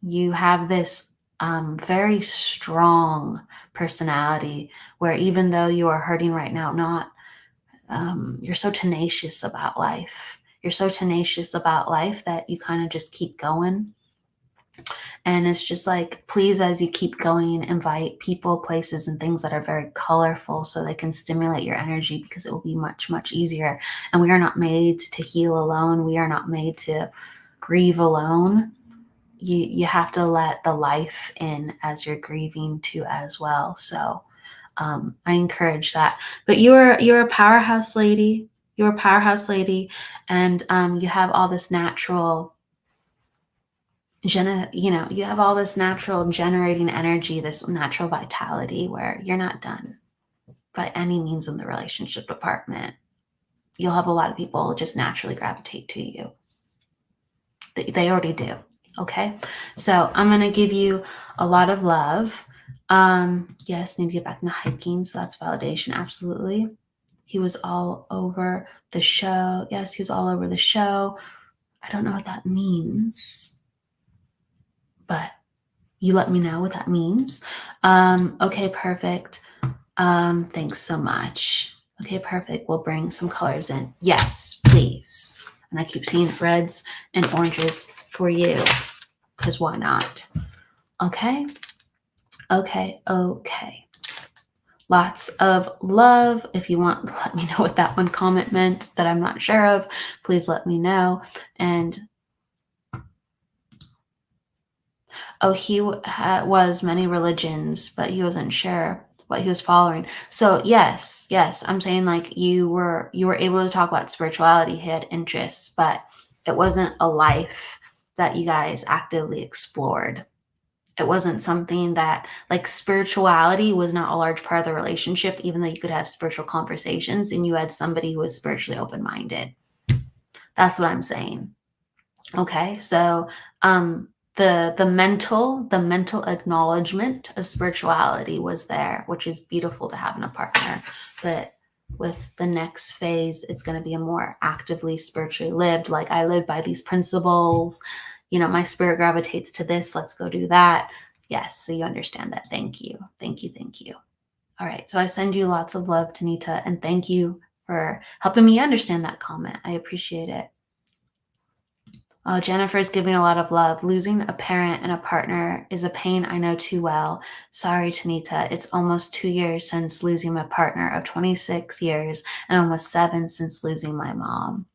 You have this very strong personality, where even though you are hurting right now, you're so tenacious about life. You're so tenacious about life that you kind of just keep going. And it's just like, please, as you keep going, invite people, places, and things that are very colorful so they can stimulate your energy, because it will be much, much easier. And we are not made to heal alone. We are not made to grieve alone. You have to let the life in as you're grieving too as well. So I encourage that. But you're a powerhouse lady. You're a powerhouse lady, and you have all this natural, you have all this natural generating energy, this natural vitality where you're not done by any means in the relationship department. You'll have a lot of people just naturally gravitate to you. They already do. Okay. So I'm going to give you a lot of love. Yes, need to get back into hiking. So that's validation. Absolutely. He was all over the show. Yes, he was all over the show. I don't know what that means, but you let me know what that means. Okay, perfect. Thanks so much. Okay, perfect. We'll bring some colors in. Yes, please. And I keep seeing reds and oranges for you, because why not? Okay. Lots of love. If you want, let me know what that one comment meant that I'm not sure of. Please let me know. And he was many religions, but he wasn't sure what he was following. So yes, I'm saying like you were able to talk about spirituality. He had interests, but it wasn't a life that you guys actively explored. It wasn't something that, like, spirituality was not a large part of the relationship, even though you could have spiritual conversations and you had somebody who was spiritually open-minded. That's what I'm saying. Okay, so the mental acknowledgement of spirituality was there, which is beautiful to have in a partner. But with the next phase, it's going to be a more actively spiritually lived. Like, I live by these principles. My spirit gravitates to this. Let's go do that. Yes, so you understand that. Thank you. All right, so I send you lots of love, Tanita, and thank you for helping me understand that comment. I appreciate it. Oh, Jennifer's giving a lot of love. Losing a parent and a partner is a pain I know too well. Sorry, Tanita. It's almost 2 years since losing my partner of 26 years and almost 7 since losing my mom.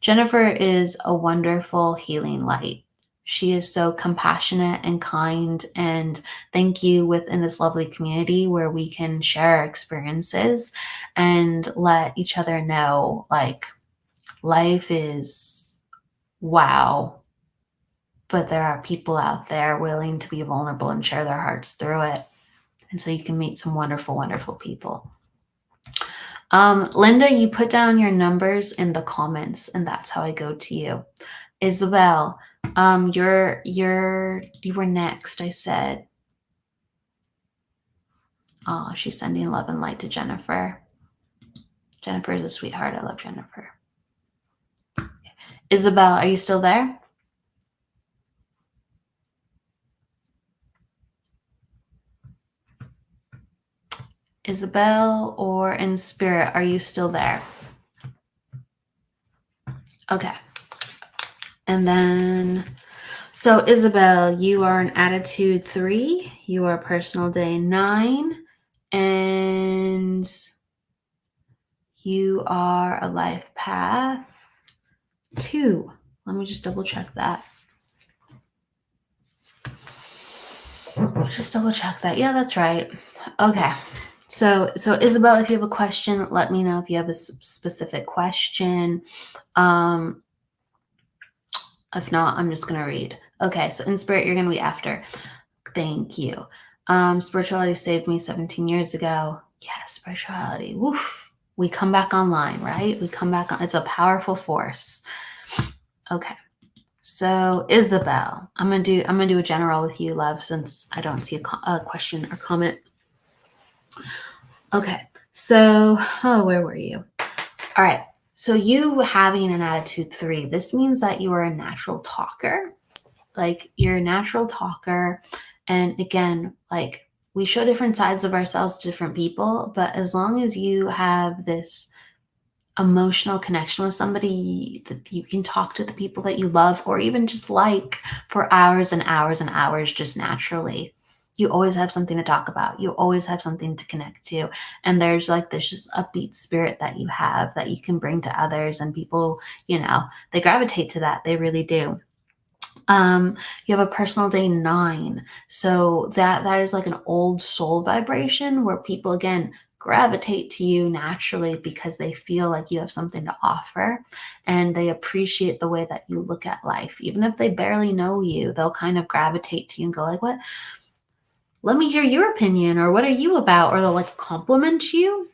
Jennifer is a wonderful healing light. She is so compassionate and kind, and thank you within this lovely community where we can share our experiences and let each other know, like, life is wow, but there are people out there willing to be vulnerable and share their hearts through it. And so you can meet some wonderful, wonderful people. Linda, you put down your numbers in the comments, and that's how I go to you. Isabel, you were next, I said. Oh, she's sending love and light to Jennifer. Jennifer is a sweetheart. I love Jennifer. Isabel, are you still there? Isabel, or in spirit, are you still there? Okay. And then, so Isabel, you are an attitude 3, you are personal day 9, and you are a life path 2. Let me just double check that. Yeah, that's right. Okay. So Isabel, if you have a question, let me know if you have a specific question. If not, I'm just going to read. Okay, so in spirit, you're going to be after. Thank you. Spirituality saved me 17 years ago. Yeah, spirituality. Woof. We come back online, right? It's a powerful force. Okay. So Isabel, I'm gonna do a general with you, love, since I don't see a question or comment. Okay. So, where were you? All right. So you having an attitude 3, this means that you are a natural talker. Like, you're a natural talker. And again, like, we show different sides of ourselves to different people, but as long as you have this emotional connection with somebody, that you can talk to the people that you love or even just like for hours and hours and hours, just naturally. You always have something to talk about. You always have something to connect to. And there's like this just upbeat spirit that you have that you can bring to others, and people, they gravitate to that. They really do. You have a personal day 9. So that is like an old soul vibration where people, again, gravitate to you naturally because they feel like you have something to offer and they appreciate the way that you look at life. Even if they barely know you, they'll kind of gravitate to you and go like, what? Let me hear your opinion, or what are you about? Or they'll like compliment you.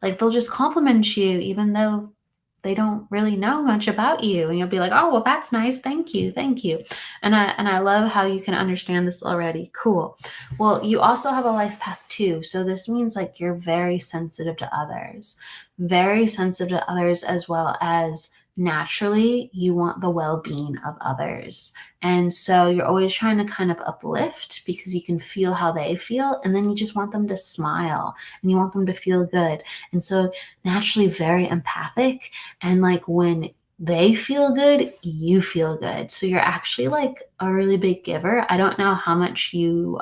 Like they'll just compliment you even though they don't really know much about you, and you'll be like, oh well, that's nice, thank you, thank you. And I love how you can understand this already. Cool. Well, you also have a life path too, so this means like you're very sensitive to others, very sensitive to others, as well as naturally you want the well-being of others. And so you're always trying to kind of uplift because you can feel how they feel, and then you just want them to smile and you want them to feel good. And so naturally very empathic, and like when they feel good, you feel good. So you're actually like a really big giver. I don't know how much you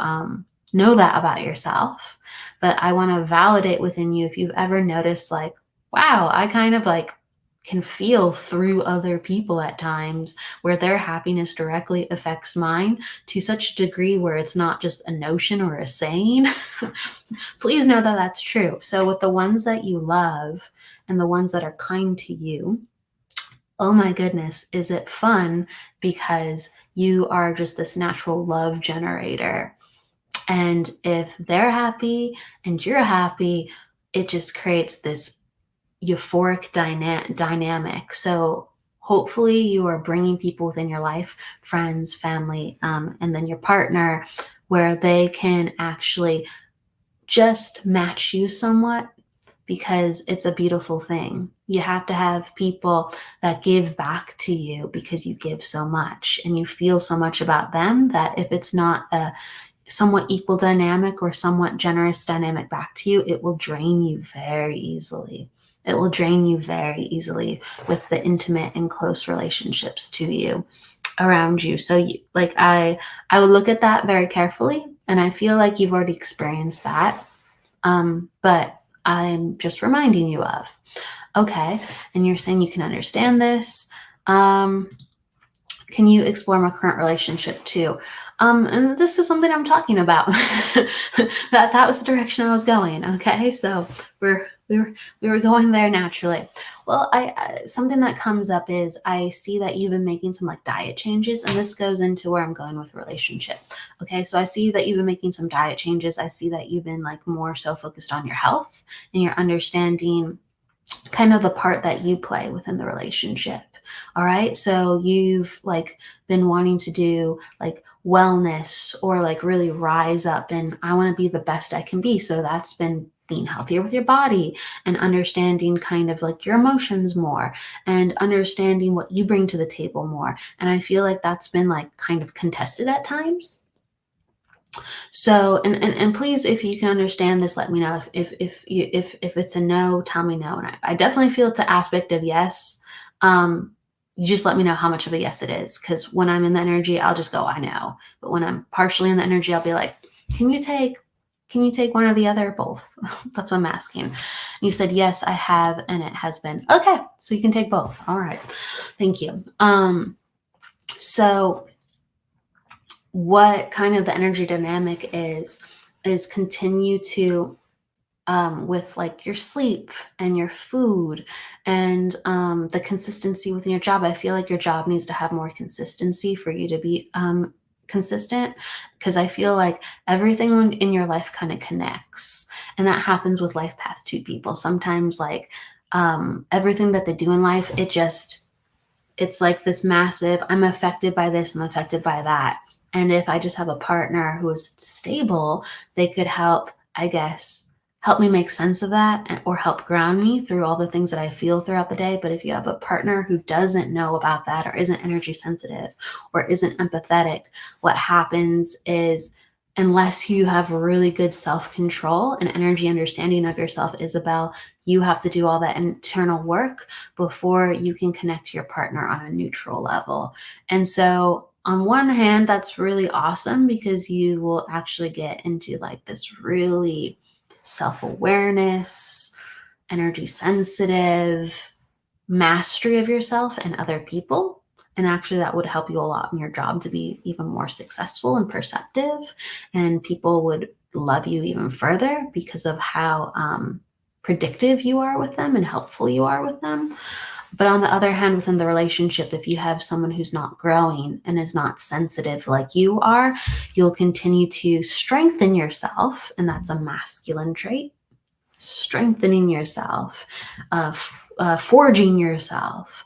know that about yourself, but I want to validate within you if you've ever noticed like, wow, I kind of like can feel through other people at times where their happiness directly affects mine to such a degree where it's not just a notion or a saying. Please know that that's true. So with the ones that you love and the ones that are kind to you, oh my goodness, is it fun because you are just this natural love generator. And if they're happy and you're happy, it just creates this euphoric dynamic. So hopefully you are bringing people within your life, friends, family, and then your partner, where they can actually just match you somewhat, because it's a beautiful thing. You have to have people that give back to you because you give so much and you feel so much about them, that if it's not a somewhat equal dynamic or somewhat generous dynamic back to you, it will drain you very easily. It will drain you very easily with the intimate and close relationships to you around you. So like I would look at that very carefully, and I feel like you've already experienced that. But I'm just reminding you of. Okay. And you're saying you can understand this. Can you explore my current relationship too? And this is something I'm talking about. that was the direction I was going. Okay. So we were going there naturally. Well, I something that comes up is I see that you've been making some like diet changes, and this goes into where I'm going with relationship. Okay, so I see that you've been making some diet changes. I see that you've been like more so focused on your health and your understanding kind of the part that you play within the relationship. All right, so you've like been wanting to do like wellness or like really rise up, and I want to be the best I can be. So that's been being healthier with your body and understanding kind of like your emotions more and understanding what you bring to the table more. And I feel like that's been like kind of contested at times. So, and please, if you can understand this, let me know. If it's a no, tell me no. And I definitely feel it's an aspect of yes. You just let me know how much of a yes it is. Because when I'm in the energy, I'll just go, I know. But when I'm partially in the energy, I'll be like, can you take one or the other, both? That's what I'm asking. And you said yes, I have, and it has been. Okay, so you can take both. All right, thank you. So what kind of the energy dynamic is continue to with like your sleep and your food and the consistency within your job. I feel like your job needs to have more consistency for you to be consistent, because I feel like everything in your life kind of connects, and that happens with life path 2 people. Sometimes like everything that they do in life, it's like this massive, I'm affected by this, I'm affected by that. And if I just have a partner who is stable, they could help, I guess, help me make sense of that, or help ground me through all the things that I feel throughout the day. But if you have a partner who doesn't know about that, or isn't energy sensitive, or isn't empathetic, what happens is, unless you have really good self-control and energy understanding of yourself, Isabel, you have to do all that internal work before you can connect to your partner on a neutral level. And so on one hand, that's really awesome, because you will actually get into like this really self-awareness, energy sensitive mastery of yourself and other people. And actually that would help you a lot in your job to be even more successful and perceptive. And people would love you even further because of how predictive you are with them and helpful you are with them. But on the other hand, within the relationship, if you have someone who's not growing and is not sensitive like you are, you'll continue to strengthen yourself. And that's a masculine trait. Strengthening yourself, forging yourself,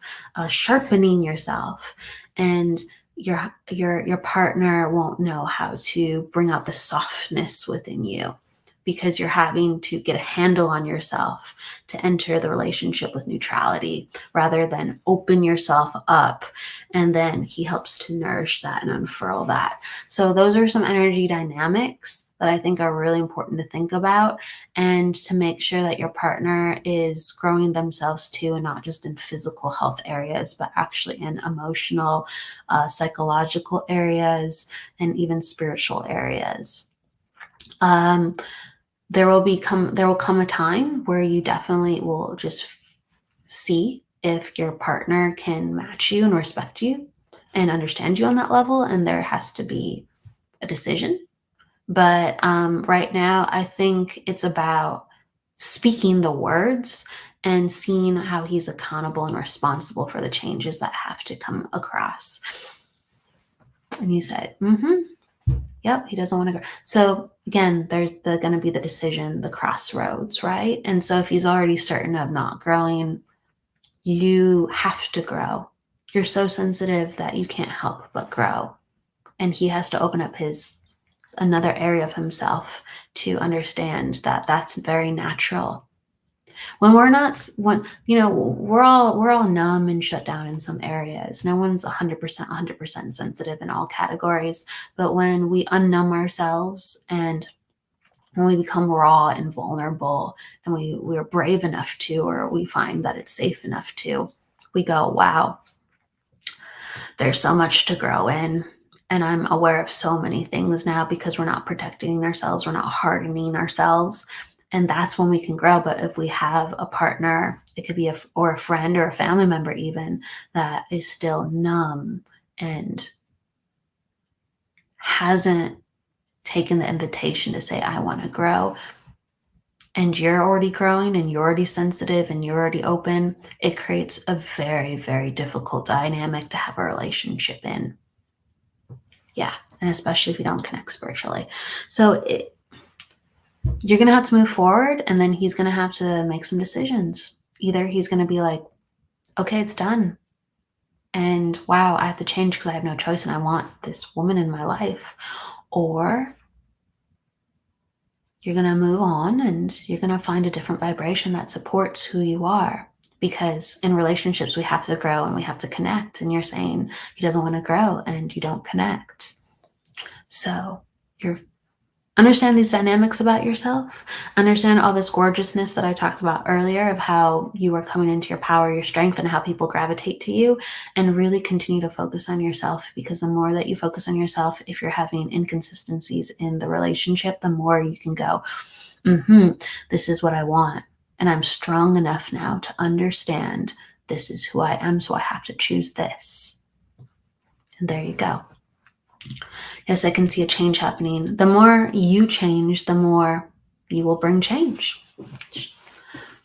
sharpening yourself. And your partner won't know how to bring out the softness within you because you're having to get a handle on yourself to enter the relationship with neutrality rather than open yourself up. And then he helps to nourish that and unfurl that. So those are some energy dynamics that I think are really important to think about, and to make sure that your partner is growing themselves too, and not just in physical health areas, but actually in emotional, psychological areas, and even spiritual areas. There will come a time where you definitely will just see if your partner can match you and respect you and understand you on that level, and there has to be a decision. But right now, I think it's about speaking the words and seeing how he's accountable and responsible for the changes that have to come across. And you said, yep, he doesn't want to grow. So again, there's going to be the decision, the crossroads, right? And so if he's already certain of not growing, you have to grow. You're so sensitive that you can't help but grow. And he has to open up another area of himself to understand that that's very natural. When we're all numb and shut down in some areas. No one's 100% sensitive in all categories. But when we unnumb ourselves and when we become raw and vulnerable, and we're brave enough to, or we find that it's safe enough to, we go, wow, there's so much to grow in. And I'm aware of so many things now because we're not protecting ourselves. We're not hardening ourselves. And that's when we can grow. But if we have a partner, it could be a friend or a family member even, that is still numb and hasn't taken the invitation to say, I want to grow, and you're already growing and you're already sensitive and you're already open, it creates a very, very difficult dynamic to have a relationship in. Yeah. And especially if you don't connect spiritually. So you're going to have to move forward, and then he's going to have to make some decisions. Either he's going to be like, okay, it's done. And wow, I have to change because I have no choice and I want this woman in my life. Or you're going to move on and you're going to find a different vibration that supports who you are. Because in relationships, we have to grow and we have to connect. And you're saying he doesn't want to grow and you don't connect. So you're understand these dynamics about yourself, understand all this gorgeousness that I talked about earlier of how you are coming into your power, your strength, and how people gravitate to you, and really continue to focus on yourself, because the more that you focus on yourself, if you're having inconsistencies in the relationship, the more you can go, this is what I want. And I'm strong enough now to understand this is who I am, so I have to choose this. And there you go. Yes, I can see a change happening. The more you change, the more you will bring change.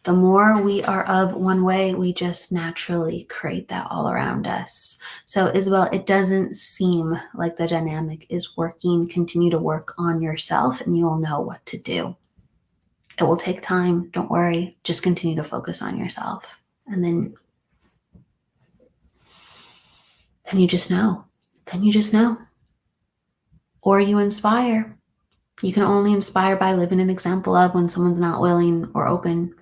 The more we are of one way, we just naturally create that all around us. So, Isabel, it doesn't seem like the dynamic is working. Continue to work on yourself and you will know what to do. It will take time. Don't worry. Just continue to focus on yourself. And then you just know. Then you just know. Or you inspire. You can only inspire by living an example of when someone's not willing or open.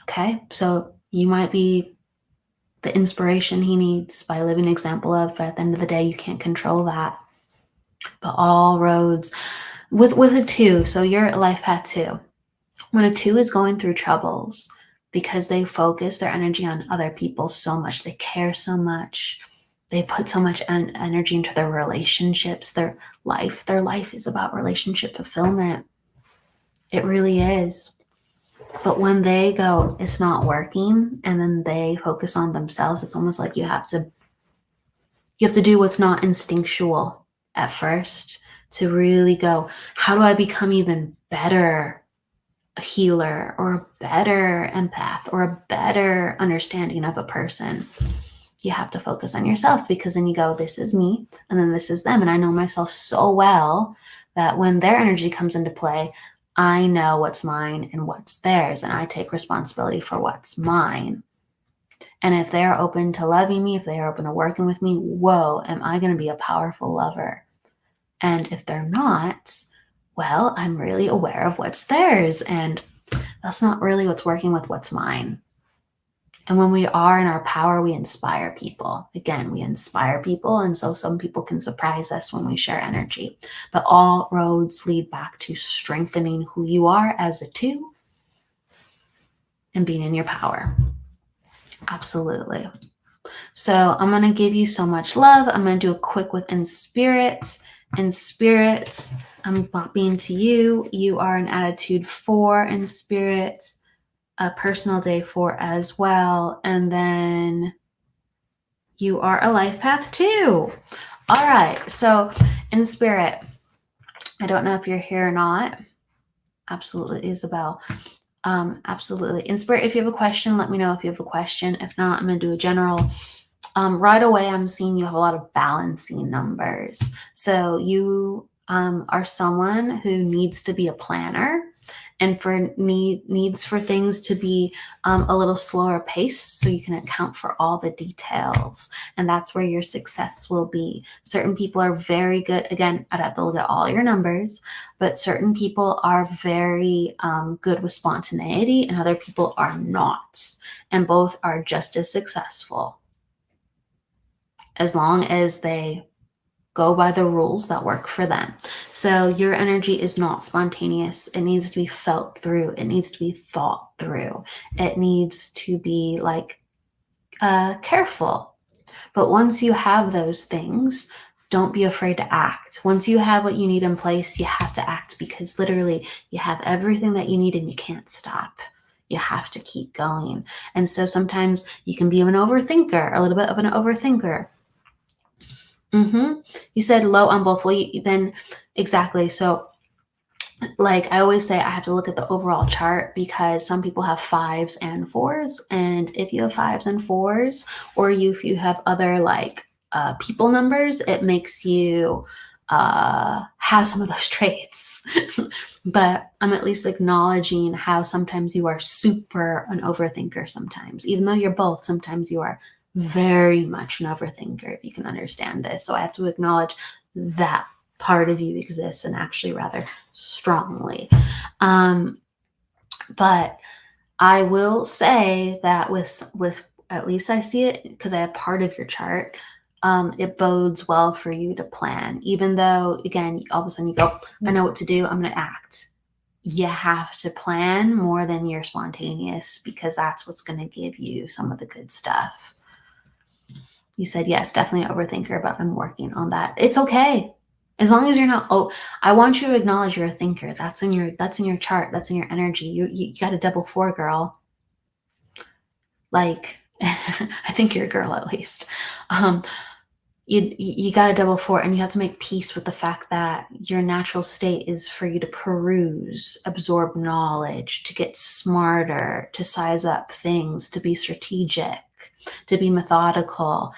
Okay, so you might be the inspiration he needs by living an example of, but at the end of the day, you can't control that. But all roads, with a 2, so you're at life path 2. When a 2 is going through troubles, because they focus their energy on other people so much, they care so much, they put so much energy into their relationships, their life is about relationship fulfillment. It really is. But when they go, it's not working, and then they focus on themselves, it's almost like you have to do what's not instinctual at first to really go, how do I become even better a healer or a better empath or a better understanding of a person? You have to focus on yourself, because then you go, this is me and then this is them. And I know myself so well that when their energy comes into play, I know what's mine and what's theirs, and I take responsibility for what's mine. And if they're open to loving me, if they are open to working with me, whoa, am I going to be a powerful lover? And if they're not, well, I'm really aware of what's theirs, and that's not really what's working with what's mine. And when we are in our power, we inspire people. Again, we inspire people. And so some people can surprise us when we share energy. But all roads lead back to strengthening who you are as a two and being in your power. Absolutely. So I'm going to give you so much love. I'm going to do a quick within spirits. In spirits, I'm bopping to you. You are an attitude 4 in spirits. A personal day 4 as well, and then you are a life path 2. All right, so in spirit, I don't know if you're here or not. Absolutely, Isabel. Absolutely. In spirit, if you have a question, let me know if you have a question. If not, I'm going to do a general. Right away, I'm seeing you have a lot of balancing numbers. So you are someone who needs to be a planner, and for needs for things to be a little slower paced, so you can account for all the details. And that's where your success will be. Certain people are very good. Again, I'd have to look at all your numbers, but certain people are very good with spontaneity, and other people are not. And both are just as successful, as long as they go by the rules that work for them. So your energy is not spontaneous. It needs to be felt through. It needs to be thought through. It needs to be like careful. But once you have those things, don't be afraid to act. Once you have what you need in place, you have to act, because literally you have everything that you need and you can't stop. You have to keep going. And so sometimes you can be an overthinker, a little bit of an overthinker. You said low on both. Well, then exactly. So like I always say, I have to look at the overall chart, because some people have 5s and 4s. And if you have 5s and 4s, or if you have other like people numbers, it makes you have some of those traits. But I'm at least acknowledging how sometimes you are super an overthinker sometimes. Even though you're both, sometimes you are very much an overthinker, if you can understand this. So I have to acknowledge that part of you exists, and actually rather strongly. But I will say that with at least I see it, because I have part of your chart, it bodes well for you to plan. Even though, again, all of a sudden you go, I know what to do, I'm going to act. You have to plan more than you're spontaneous, because that's what's going to give you some of the good stuff. You said, yes, definitely an overthinker, but I'm working on that. It's okay. As long as you're not, I want you to acknowledge you're a thinker. That's in your chart. That's in your energy. You got a double 4, girl. Like, I think you're a girl at least. You got a double 4, and you have to make peace with the fact that your natural state is for you to peruse, absorb knowledge, to get smarter, to size up things, to be strategic, to be methodical.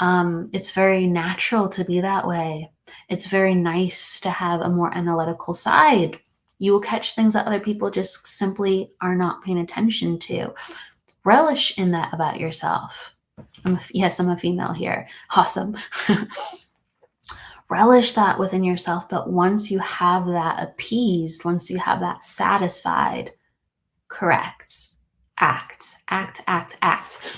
It's very natural to be that way. It's very nice to have a more analytical side. You will catch things that other people just simply are not paying attention to. Relish in that about yourself. Yes, I'm a female here. Awesome. Relish that within yourself. But once you have that appeased, once you have that satisfied, correct. Act.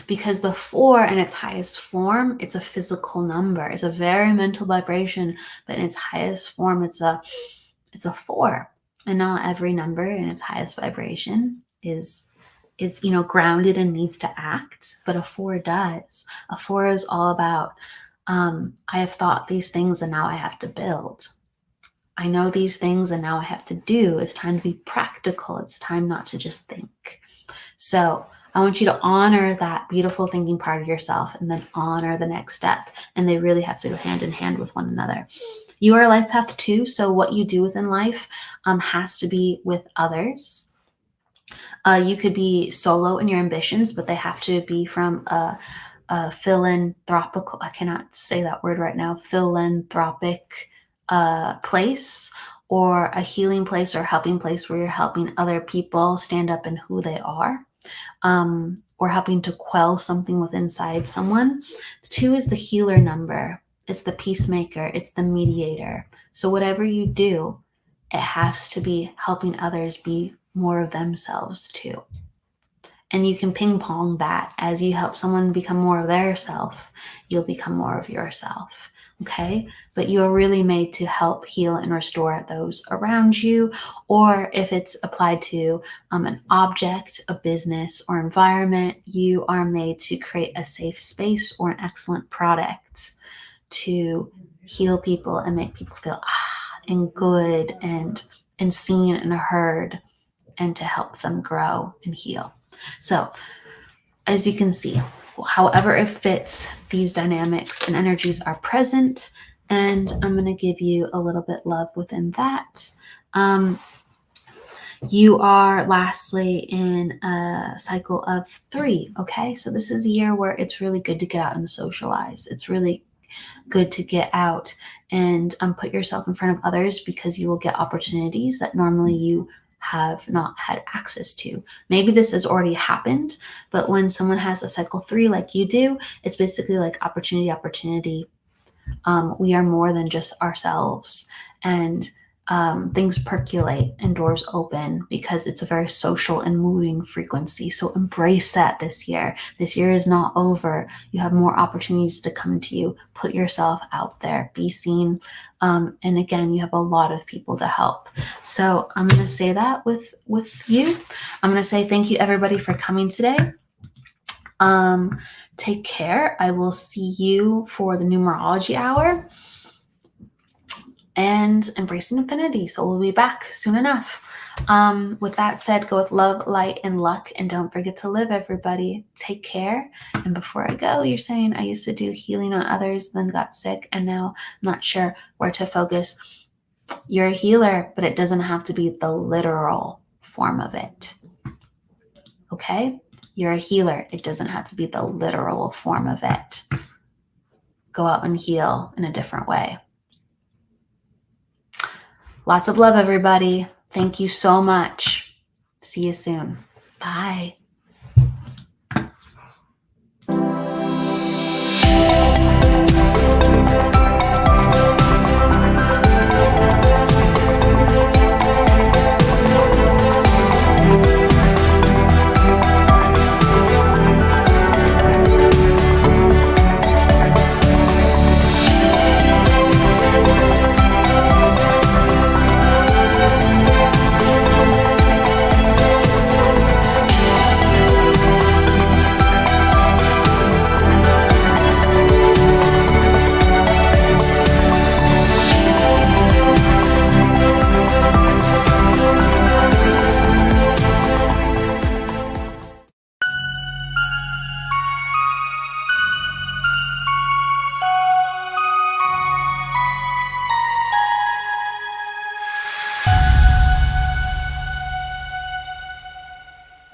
Because the 4 in its highest form, it's a physical number. It's a very mental vibration, but in its highest form, it's a 4. And not every number in its highest vibration is grounded and needs to act, but a 4 does. A 4 is all about, I have thought these things and now I have to build. I know these things and now I have to do. It's time to be practical. It's time not to just think. So I want you to honor that beautiful thinking part of yourself and then honor the next step. And they really have to go hand in hand with one another. You are a life path 2. So what you do within life has to be with others. You could be solo in your ambitions, but they have to be from a philanthropical, I cannot say that word right now, philanthropic place, or a healing place or helping place where you're helping other people stand up in who they are, or helping to quell something within inside someone. 2 is the healer number. It's the peacemaker. It's the mediator. So whatever you do, it has to be helping others be more of themselves too. And you can ping pong that. As you help someone become more of their self, you'll become more of yourself. Okay. But you're really made to help heal and restore those around you. Or if it's applied to an object, a business, or environment, you are made to create a safe space or an excellent product to heal people and make people feel and good and seen and heard, and to help them grow and heal. So as you can see, however it fits, these dynamics and energies are present, and I'm going to give you a little bit love within that. You are lastly in a cycle of 3. Okay, so this is a year where it's really good to get out and socialize. It's really good to get out and put yourself in front of others, because you will get opportunities that normally you have not had access to. Maybe this has already happened, but when someone has a cycle 3 like you do, it's basically like opportunity. We are more than just ourselves, and things percolate and doors open because it's a very social and moving frequency. So embrace that this year. This year is not over. You have more opportunities to come to you. Put yourself out there, be seen. And again, you have a lot of people to help. So I'm going to say that with you. I'm going to say thank you everybody for coming today. Take care. I will see you for the numerology hour and embracing infinity. So we'll be back soon enough. With that said, go with love, light, and luck. And don't forget to live, everybody. Take care. And before I go, you're saying I used to do healing on others, then got sick, and now I'm not sure where to focus. You're a healer, but it doesn't have to be the literal form of it. Okay? You're a healer. It doesn't have to be the literal form of it. Go out and heal in a different way. Lots of love, everybody. Thank you so much. See you soon. Bye.